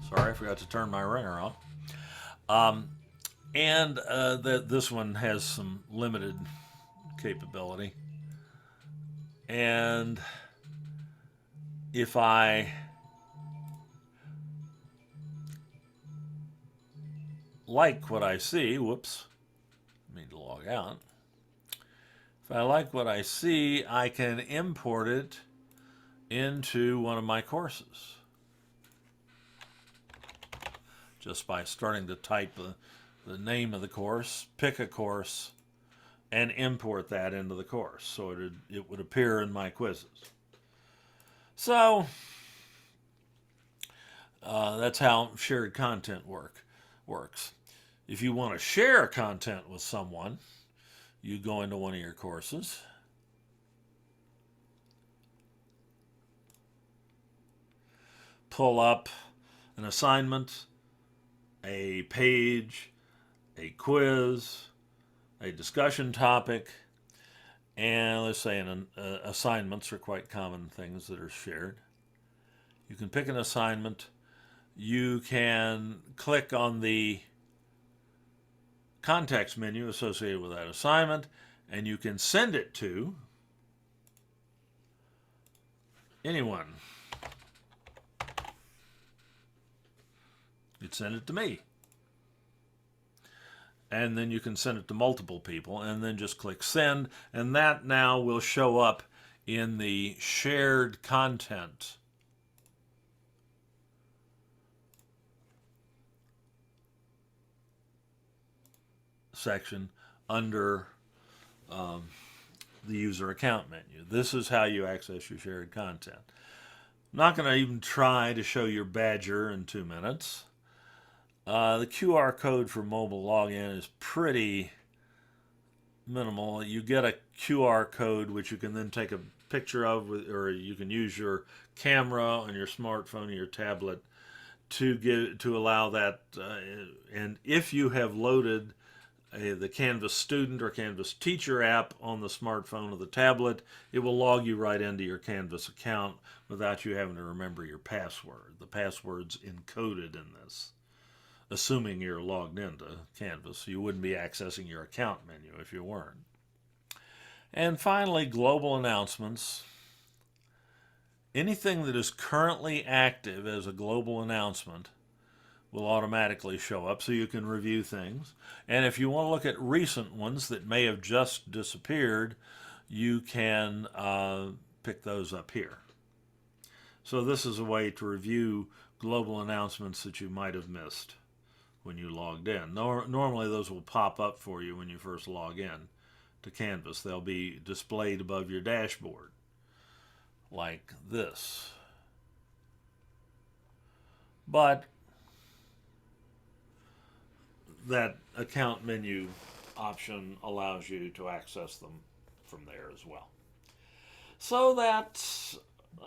Sorry, I forgot to turn my ringer off. And this one has some limited capability. And if I like what I see, whoops, I need to log out. If I like what I see, I can import it into one of my courses just by starting to type the name of the course, pick a course, and import that into the course so it would appear in my quizzes. So that's how shared content works. If you want to share content with someone, you go into one of your courses, pull up an assignment, a page, a quiz, a discussion topic, and let's say assignments are quite common things that are shared. You can pick an assignment. You can click on the context menu associated with that assignment, and you can send it to anyone. You'd send it to me. And then you can send it to multiple people, and then just click send, and that now will show up in the shared content section under the user account menu. This is how you access your shared content. I'm not going to even try to show your Badger in 2 minutes. The QR code for mobile login is pretty minimal. You get a QR code which you can then take a picture of, or you can use your camera on your smartphone or your tablet to allow that. And if you have loaded the Canvas Student or Canvas Teacher app on the smartphone or the tablet, it will log you right into your Canvas account without you having to remember your password. The password's encoded in this. Assuming you're logged into Canvas, you wouldn't be accessing your account menu if you weren't. And finally, global announcements. Anything that is currently active as a global announcement will automatically show up so you can review things. And if you want to look at recent ones that may have just disappeared, you can pick those up here. So this is a way to review global announcements that you might have missed when you logged in. Normally those will pop up for you when you first log in to Canvas. They'll be displayed above your dashboard like this. But that account menu option allows you to access them from there as well. So that's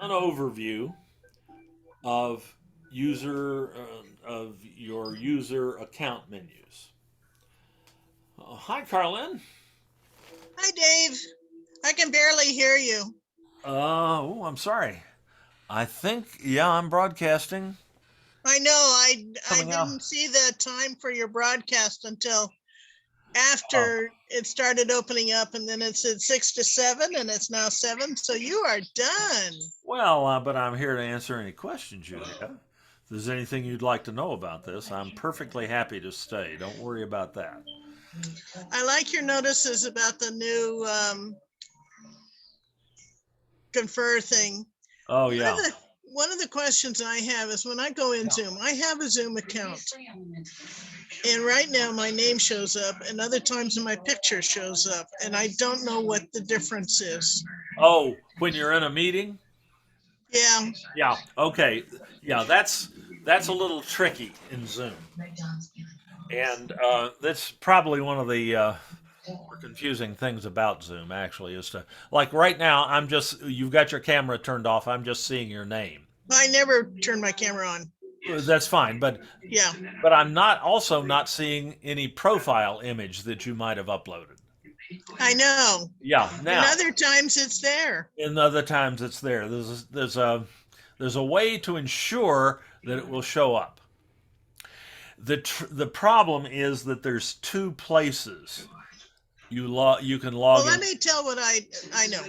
an overview of your user account menus. Hi, Carlin. Hi, Dave. I can barely hear you. Oh, I'm sorry. I think, yeah, I'm broadcasting. I know. I Coming out. didn't see the time for your broadcast until after it started opening up, and then it said 6 to 7, and it's now 7. So you are done. Well, but I'm here to answer any questions you have. If there's anything you'd like to know about this, I'm perfectly happy to stay. Don't worry about that. I like your notices about the new confer thing. Oh, yeah. one of the questions I have is when I go in Zoom, I have a Zoom account. And right now my name shows up and other times my picture shows up and I don't know what the difference is. Oh, when you're in a meeting? Yeah, Yeah. Okay. Yeah, that's a little tricky in Zoom, and that's probably one of the more confusing things about Zoom. Actually, is to like right now, you've got your camera turned off. I'm just seeing your name. I never turn my camera on. That's fine, Yeah, but I'm not seeing any profile image that you might have uploaded. I know. Yeah. And Now, other times it's there. in other times it's there. There's a way to ensure that it will show up. The problem is that there's two places you can log Well, let in. me tell what I know.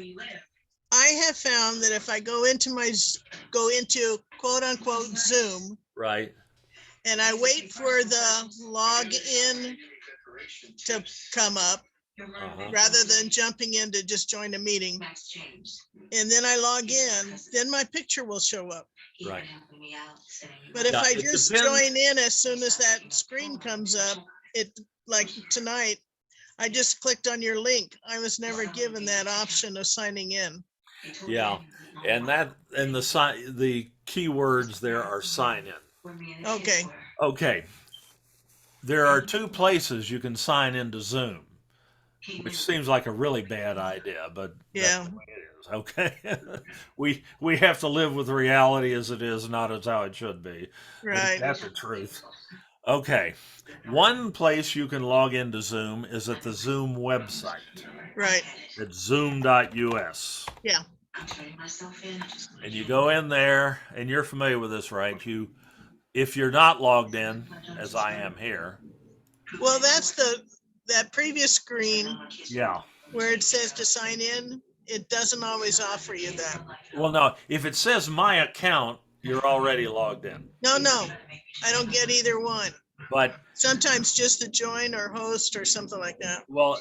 I have found that if I go into quote unquote Zoom Right. and I wait for the log in to come up Uh-huh. rather than jumping in to just join a meeting, and then I log in, then my picture will show up. Right. But if Yeah, I it just depends. join in as soon as that screen comes up, like tonight, I just clicked on your link. I was never given that option of signing in. Yeah, and the keywords there are sign in. Okay, Okay, there are two places you can sign into Zoom, which seems like a really bad idea, but that's yeah, the way it is. Okay, we have to live with reality as it is, not as how it should be. right, That's the truth. Okay, one place you can log into Zoom is at the Zoom website. right, It's zoom.us. yeah. And you go in there, and you're familiar with this, right? If you're not logged in, as I am here, Well, that's that previous screen yeah. where it says to sign in. It doesn't always offer you that. Well, no, if it says my account, you're already logged in. No, I don't get either one. But Sometimes just the join or host or something like that. well,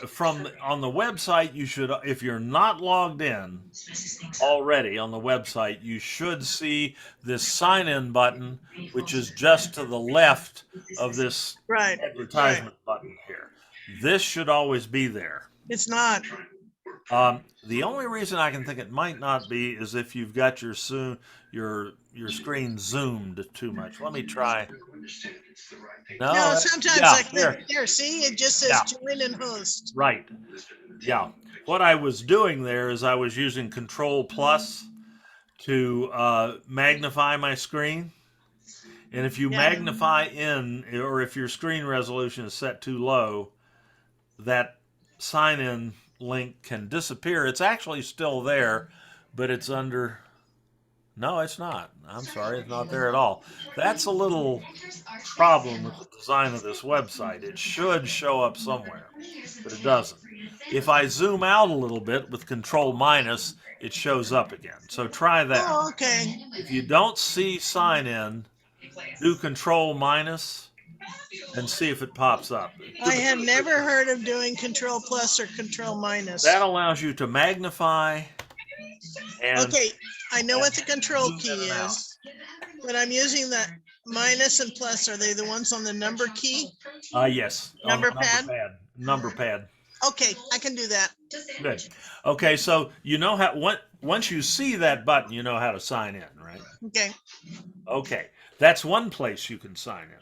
on the website, you should, if you're not logged in already on the website, you should see this sign in button, which is just to the left of this Right, advertisement button here. This should always be there. it's not. The only reason I can think it might not be is if you've got your screen zoomed too much. Let me try. No, No, sometimes yeah, I click there. See, it just says Yeah. join and host. right. Yeah. What I was doing there is I was using Control Plus to magnify my screen. And if you Yeah. magnify in, or if your screen resolution is set too low, that sign in link can disappear. It's actually still there, but it's under. No, it's not. I'm sorry, it's not there at all. That's a little problem with the design of this website. It should show up somewhere, but it doesn't. If I zoom out a little bit with Control minus, it shows up again. So try that. Oh, okay. If you don't see sign in, do Control minus and see if it pops up. I have never heard of doing control plus or control minus. That allows you to magnify and Okay, I know what the control Zoom key in and out. is, but I'm using the minus and plus. Are they the ones on the number key? yes, on the Number pad? Number pad. Okay, I can do that. Good. Okay, so you know once you see that button, you know how to sign in, right? Okay, Okay, that's one place you can sign in.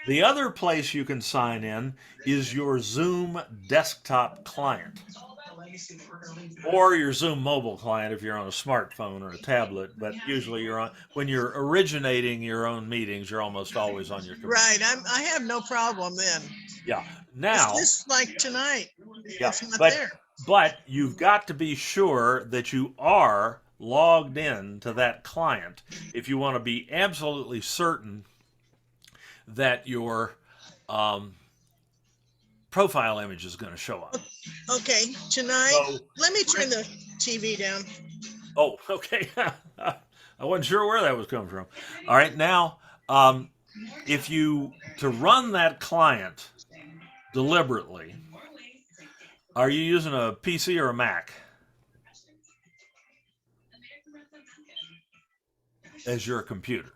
The other place you can sign in is your Zoom desktop client or your Zoom mobile client if you're on a smartphone or a tablet. But usually when you're originating your own meetings, you're almost always on your computer. right. I have no problem then. Yeah. Now, It's just like tonight. yeah, It's not there. but you've got to be sure that you are logged in to that client if you want to be absolutely certain that your profile image is going to show up. Okay, tonight, So- let me turn the TV down. Oh, okay. I wasn't sure where that was coming from. All right, now, to run that client deliberately, are you using a PC or a Mac? as your computer.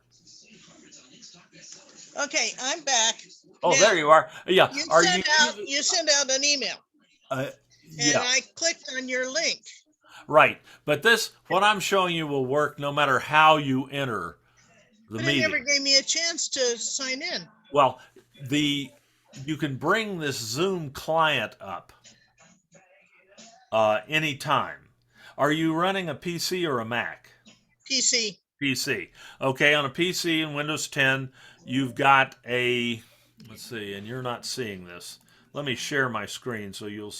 Okay, I'm back. Oh, Now, there you are. Yeah. You Are sent you out, you sent out an email uh, and yeah, I clicked on your link, right. But this, what I'm showing you will work no matter how you enter the but it never meeting. gave me a chance to sign in. Well, you can bring this Zoom client up anytime. Are you running a PC or a Mac? PC. PC. Okay, on a PC in Windows 10, you've got a, let's see, and you're not seeing this. Let me share my screen so you'll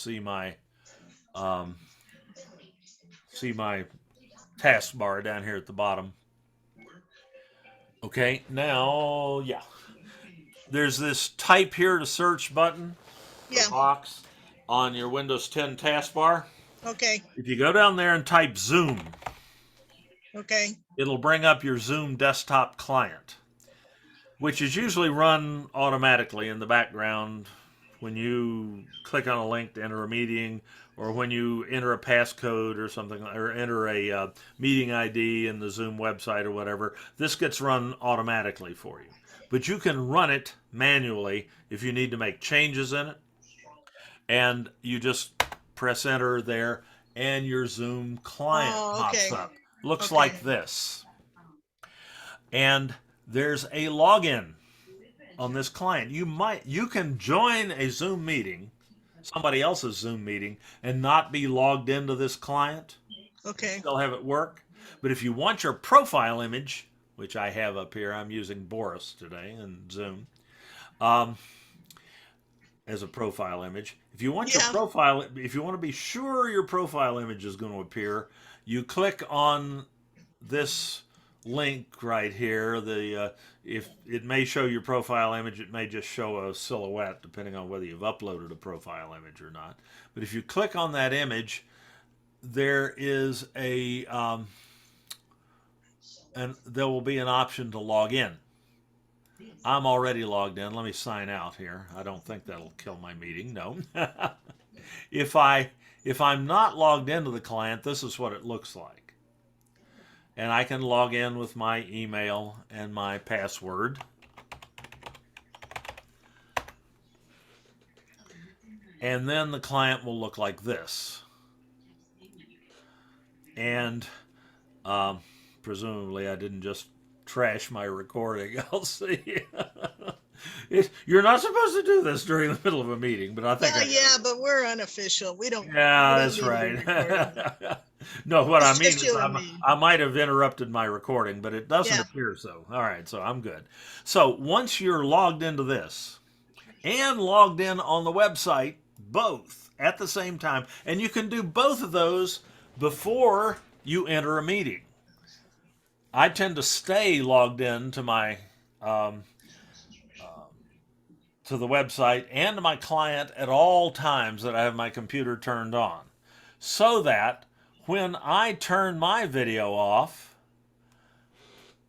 um, see my taskbar down here at the bottom. Okay, now, yeah, there's this type here to search button or Yeah, box on your Windows 10 taskbar. okay, If you go down there and type Zoom, okay, it'll bring up your Zoom desktop client, which is usually run automatically in the background when you click on a link to enter a meeting, or when you enter a passcode or something, or enter a meeting ID in the Zoom website or whatever. This gets run automatically for you. But you can run it manually if you need to make changes in it. And you just press enter there, and your Zoom client oh, pops okay, up. Looks okay, like this. And there's a login on this client. You can join a Zoom meeting, somebody else's Zoom meeting, and not be logged into this client. okay, Still have it work. But if you want your profile image, which I have up here, I'm using Boris today in Zoom as a profile image. If you want your yeah, profile, if you want to be sure your profile image is going to appear, you click on this link right here. The if it may show your profile image, it may just show a silhouette depending on whether you've uploaded a profile image or not. But if you click on that image, there is and there will be an option to log in. I'm already logged in. Let me sign out here. I don't think that'll kill my meeting. No. if I'm not logged into the client, this is what it looks like. And I can log in with my email and my password. And then the client will look like this. And presumably I didn't just trash my recording. I'll see. You're not supposed to do this during the middle of a meeting, but I think well, I yeah, but we're unofficial. We don't Yeah, that's need to be recorded. right. No, what I It's mean just is you and me. I might have interrupted my recording, but it doesn't Yeah, appear so. All right, so I'm good. So once you're logged into this and logged in on the website, both at the same time, and you can do both of those before you enter a meeting. I tend to stay logged in to my um, to the website and to my client at all times that I have my computer turned on, so that when I turn my video off,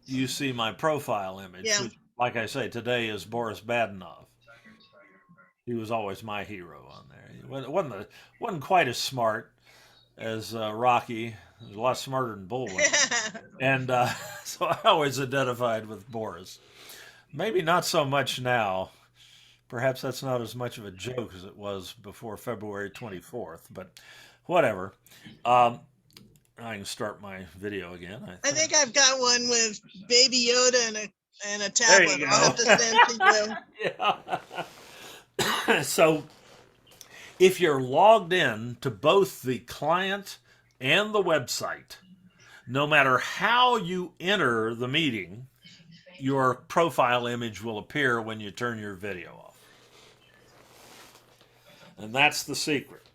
you see my profile image, yeah. which, like I say, today is Boris Badenov. He was always my hero on there. He wasn't quite as smart as Rocky. He was a lot smarter than Bullwinkle. And so I always identified with Boris. Maybe not so much now. Perhaps that's not as much of a joke as it was before February 24th, but whatever. I can start my video again, I I think. think I've got one with Baby Yoda and a There tablet. you I'll have to send to you. Yeah. So if you're logged in to both the client and the website, no matter how you enter the meeting, your profile image will appear when you turn your video off. And that's the secret.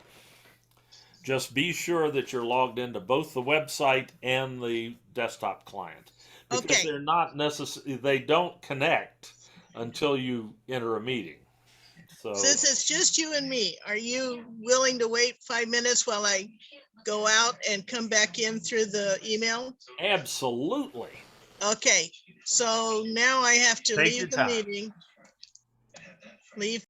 Just be sure that you're logged into both the website and the desktop client, because Okay, they're not necessarily, they don't connect until you enter a meeting. So since it's just you and me, are you willing to wait 5 minutes while I go out and come back in through the email? absolutely. Okay, so now I have to Take your leave the time. meeting. Leave.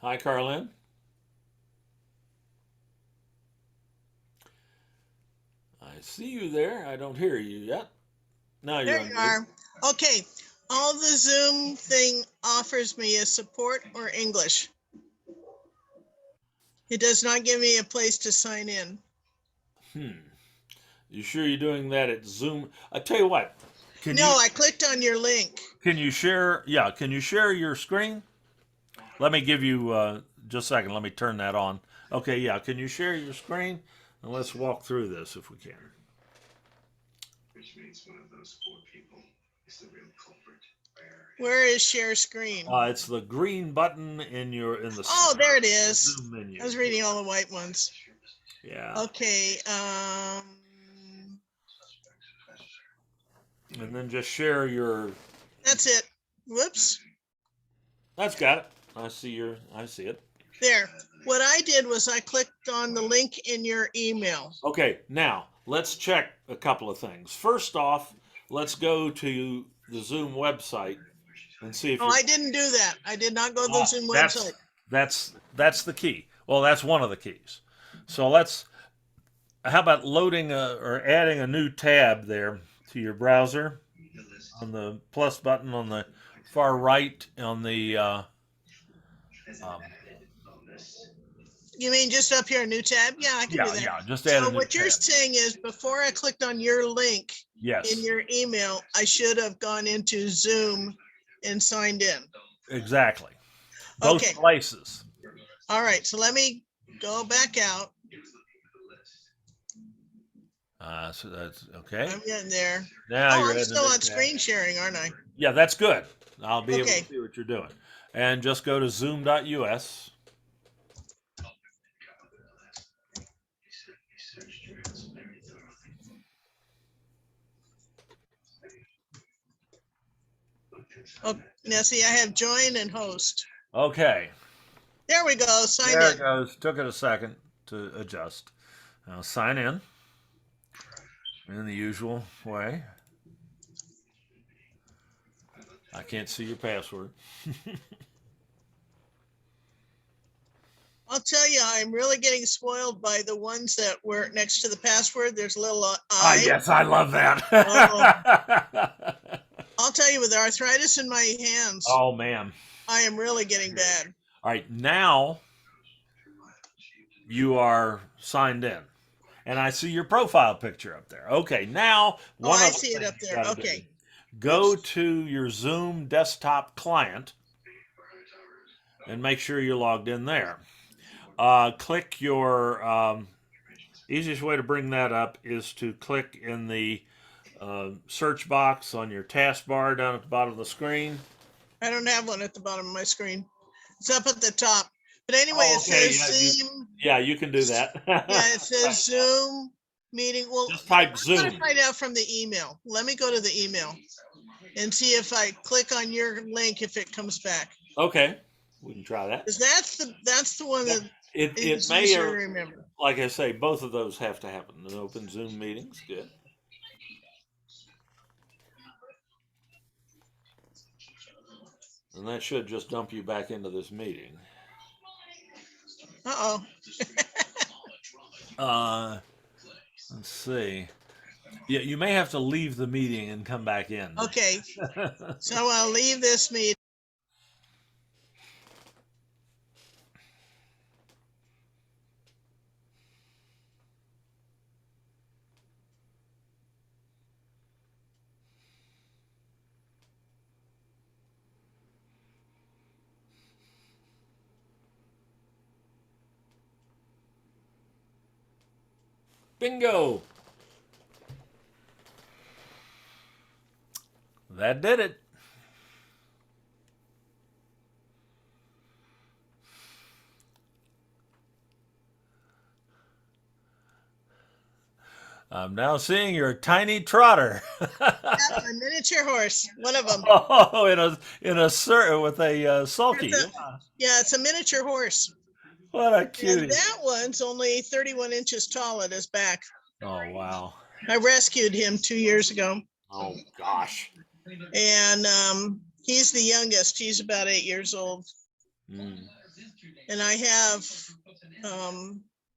Hi, Carlin. I see you there. I don't hear you yet. Now you're There you unmuted. are. Okay, all the Zoom thing offers me is support or English. It does not give me a place to sign in. You sure you're doing that at Zoom? I tell you what. Can No, you I clicked on your link. can you share? Yeah, can you share your screen? Let me give you just a second. Let me turn that on. Okay, yeah. Can you share your screen? And let's walk through this if we can. Which means one of those four people is the real culprit. Where is share screen? It's the green button in the Oh, there it is. Zoom menu. I was reading all the white ones. Yeah. Okay, And then just share your. that's it. Whoops, That's got it. I see it. there. What I did was I clicked on the link in your email. Okay, now let's check a couple of things. First off, let's go to the Zoom website and see if Oh, I didn't do that. I did not go to the Zoom website. That's the key. Well, that's one of the keys. So how about loading or adding a new tab there to your browser on the plus button on the far right on the You mean just up here, a new tab? Yeah, I can do that. yeah, just add a So new what you're tab. saying is before I clicked on your link Yes, in your email, I should have gone into Zoom and signed in. exactly. Both Okay. places. All right, so let me go back out. So that's okay. I'm getting there. Now Oh, you're I'm adding still a new on tab. screen sharing, aren't I? Yeah, that's good. I'll be able Okay. to see what you're doing. And just go to zoom.us. Oh, now see, I have join and host. Okay. There we go, signed There in. it goes. Took it a second to adjust. Now sign in the usual way. I can't see your password. I'll tell you, I'm really getting spoiled by the ones that were next to the password. There's a little Ah, I. yes, I love that. I'll tell you, with arthritis in my hands, Oh, man. I am really getting bad. All right, now you are signed in. And I see your profile picture up there. Okay, now Oh, one I of the see it things up you there. gotta do, Okay. go to your Zoom desktop client and make sure you're logged in there. Click your easiest way to bring that up is to click in the search box on your taskbar down at the bottom of the screen. I don't have one at the bottom of my screen. It's up at the top. But anyway, Oh, it okay, says yeah, Zoom. you can do that. Yeah, it says Zoom meeting. Well, Just type I'm Zoom. gonna find out from the email. Let me go to the email and see if I click on your link, if it comes back. Okay, we can try that. Because that's the one that It is may, easier to remember. like I say, both of those have to happen in open Zoom meetings. Good. And that should just dump you back into this meeting. Uh-oh. Let's see. Yeah, you may have to leave the meeting and come back in. Okay, so I'll leave this meeting. Bingo! That did it. I'm now seeing your tiny trotter. A miniature horse, one of them. Oh, with a sulky. It's Yeah, it's a miniature horse. What a And cutie. that one's only 31 inches tall at his back. Oh, wow. I rescued him 2 years ago. Oh, gosh. And he's the youngest. He's about 8 years old. Mm. And I have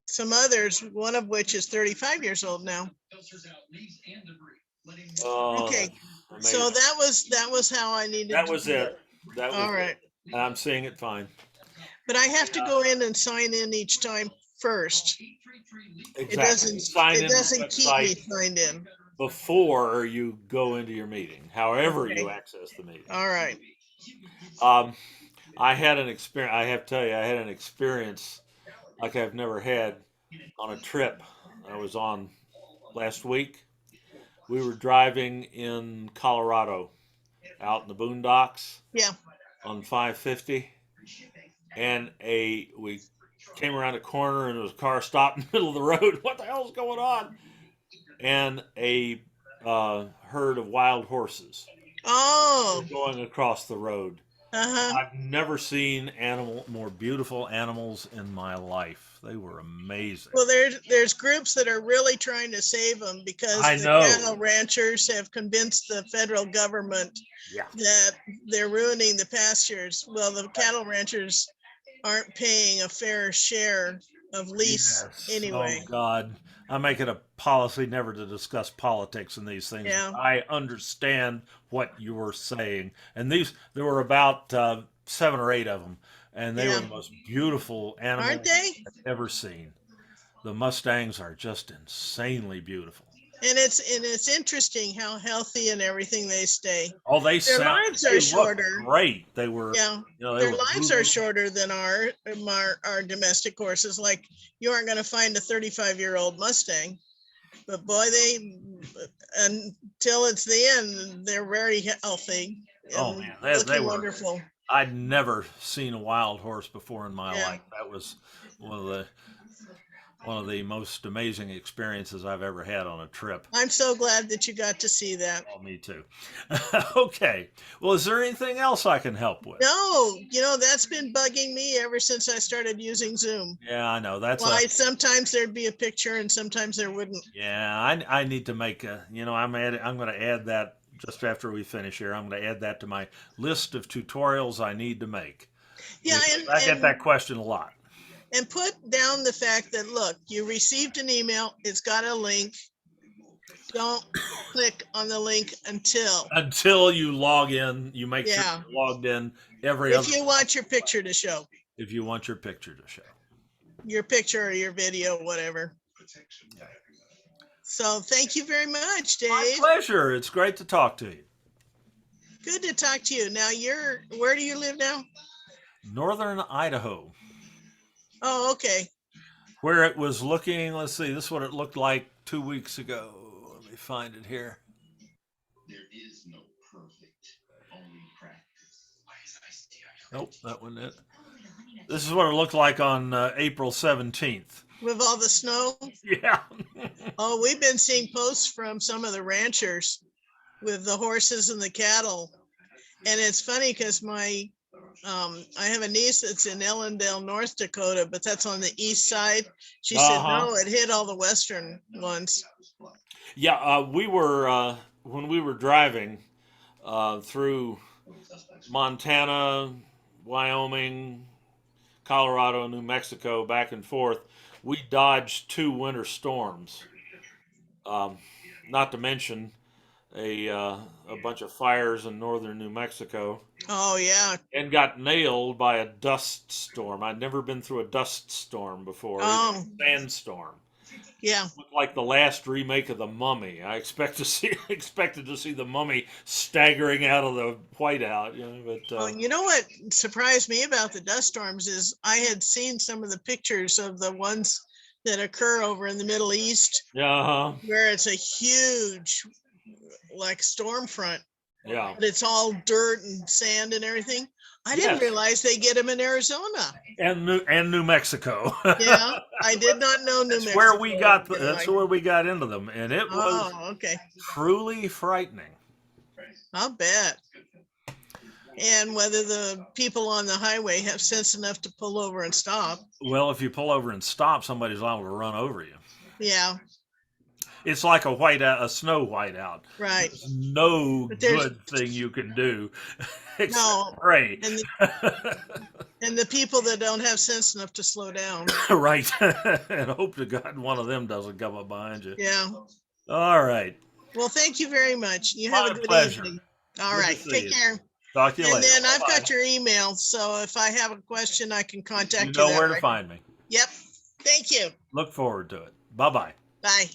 some others, one of which is 35 years old now. Oh, Okay, that's so amazing. that was how I needed That to was do it. That was All right. it. I'm seeing it fine. But I have to go in and sign in each time first. Exactly. Sign It in the doesn't keep me website signed in. before you go into your meeting, however you Okay. access the meeting. All right. Um, I had an experience. I have to tell you, I had an experience like I've never had on a trip I was on last week. We were driving in Colorado, out in the boondocks Yeah. on 550, and we came around a corner and there was a car stopped in the middle of the road. What the hell's going on? And a herd of wild horses Oh. going across the road. Uh-huh. I've never seen more beautiful animals in my life. They were amazing. Well, there's groups that are really trying to save them because I the know. cattle ranchers have convinced the federal government Yeah. that they're ruining the pastures. Well, the cattle ranchers aren't paying a fair share of lease Yes. anyway. Oh God. I make it a policy never to discuss politics and these things. Yeah. I understand what you were saying, and there were about 7 or 8 of them, and they were Yeah. the most beautiful animals Aren't they? I've ever seen. The Mustangs are just insanely beautiful. And it's interesting how healthy and everything they stay. Oh, Their lives are they looked shorter. great. They were, Yeah. you know, they Their were lives are moving. shorter than our domestic horses. Like you aren't going to find a 35-year-old Mustang, but boy, until it's the end, they're very healthy Oh and man, looking wonderful. I'd never seen a wild horse before in my Yeah. life. That was one of the one of the most amazing experiences I've ever had on a trip. I'm so glad that you got to see that. Oh, me too. Okay. Well, is there anything else I can help with? No, that's been bugging me ever since I started using Zoom. Yeah, I know. Why sometimes there'd be a picture and sometimes there wouldn't. Yeah, I need to make I'm going to add that just after we finish here. I'm going to add that to my list of tutorials I need to make. Yeah, I get that question a lot. And put down the fact that, look, you received an email, it's got a link. Don't click on the link until you log in. You make sure you're logged in if you want your picture to show. If you want your picture to show. Your picture or your video, whatever. Yeah. So thank you very much, Dave. My pleasure. It's great to talk to you. Good to talk to you. Now where do you live now? Northern Idaho. Oh, okay. Where it was looking, let's see, this is what it looked like 2 weeks ago. Let me find it here. There is no perfect, only practice. Nope, that wasn't it. This is what it looked like on April 17th. With all the snow? Yeah. Oh, we've been seeing posts from some of the ranchers with the horses and the cattle. And it's funny because I have a niece that's in Ellendale, North Dakota, but that's on the east side. She said, no, it hit all the western ones. Yeah, we were, when we were driving through Montana, Wyoming, Colorado, New Mexico, back and forth, we dodged 2 winter storms. Not to mention a bunch of fires in northern New Mexico. Oh, yeah. And got nailed by a dust storm. I'd never been through a dust storm before. Oh. Sandstorm. Yeah. It looked like the last remake of The Mummy. I expected to see the Mummy staggering out of the whiteout. But you know what surprised me about the dust storms is I had seen some of the pictures of the ones that occur over in the Middle East, where it's a huge, like, storm front. Yeah. But it's all dirt and sand and everything. I didn't realize they get them in Arizona and New Mexico. Yeah, I did not know New Mexico. That's where we got into them, and it was truly frightening. I'll bet. And whether the people on the highway have sense enough to pull over and stop. Well, if you pull over and stop, somebody's liable to run over you. Yeah. It's like a snow whiteout. Right. There's no But there's- good thing you can do except No. pray. And the people that don't have sense enough to slow down. Right. And hope to God one of them doesn't come up behind you. Yeah. All right. Well, thank you very much. You have My a good pleasure. evening. All Good to right. see Take you. care. Talk to you And later. then I've Bye-bye. got your email. So if I have a question, I can contact You you. know that where to way. find me. Yep. Thank you. Look forward to it. Bye-bye. Bye.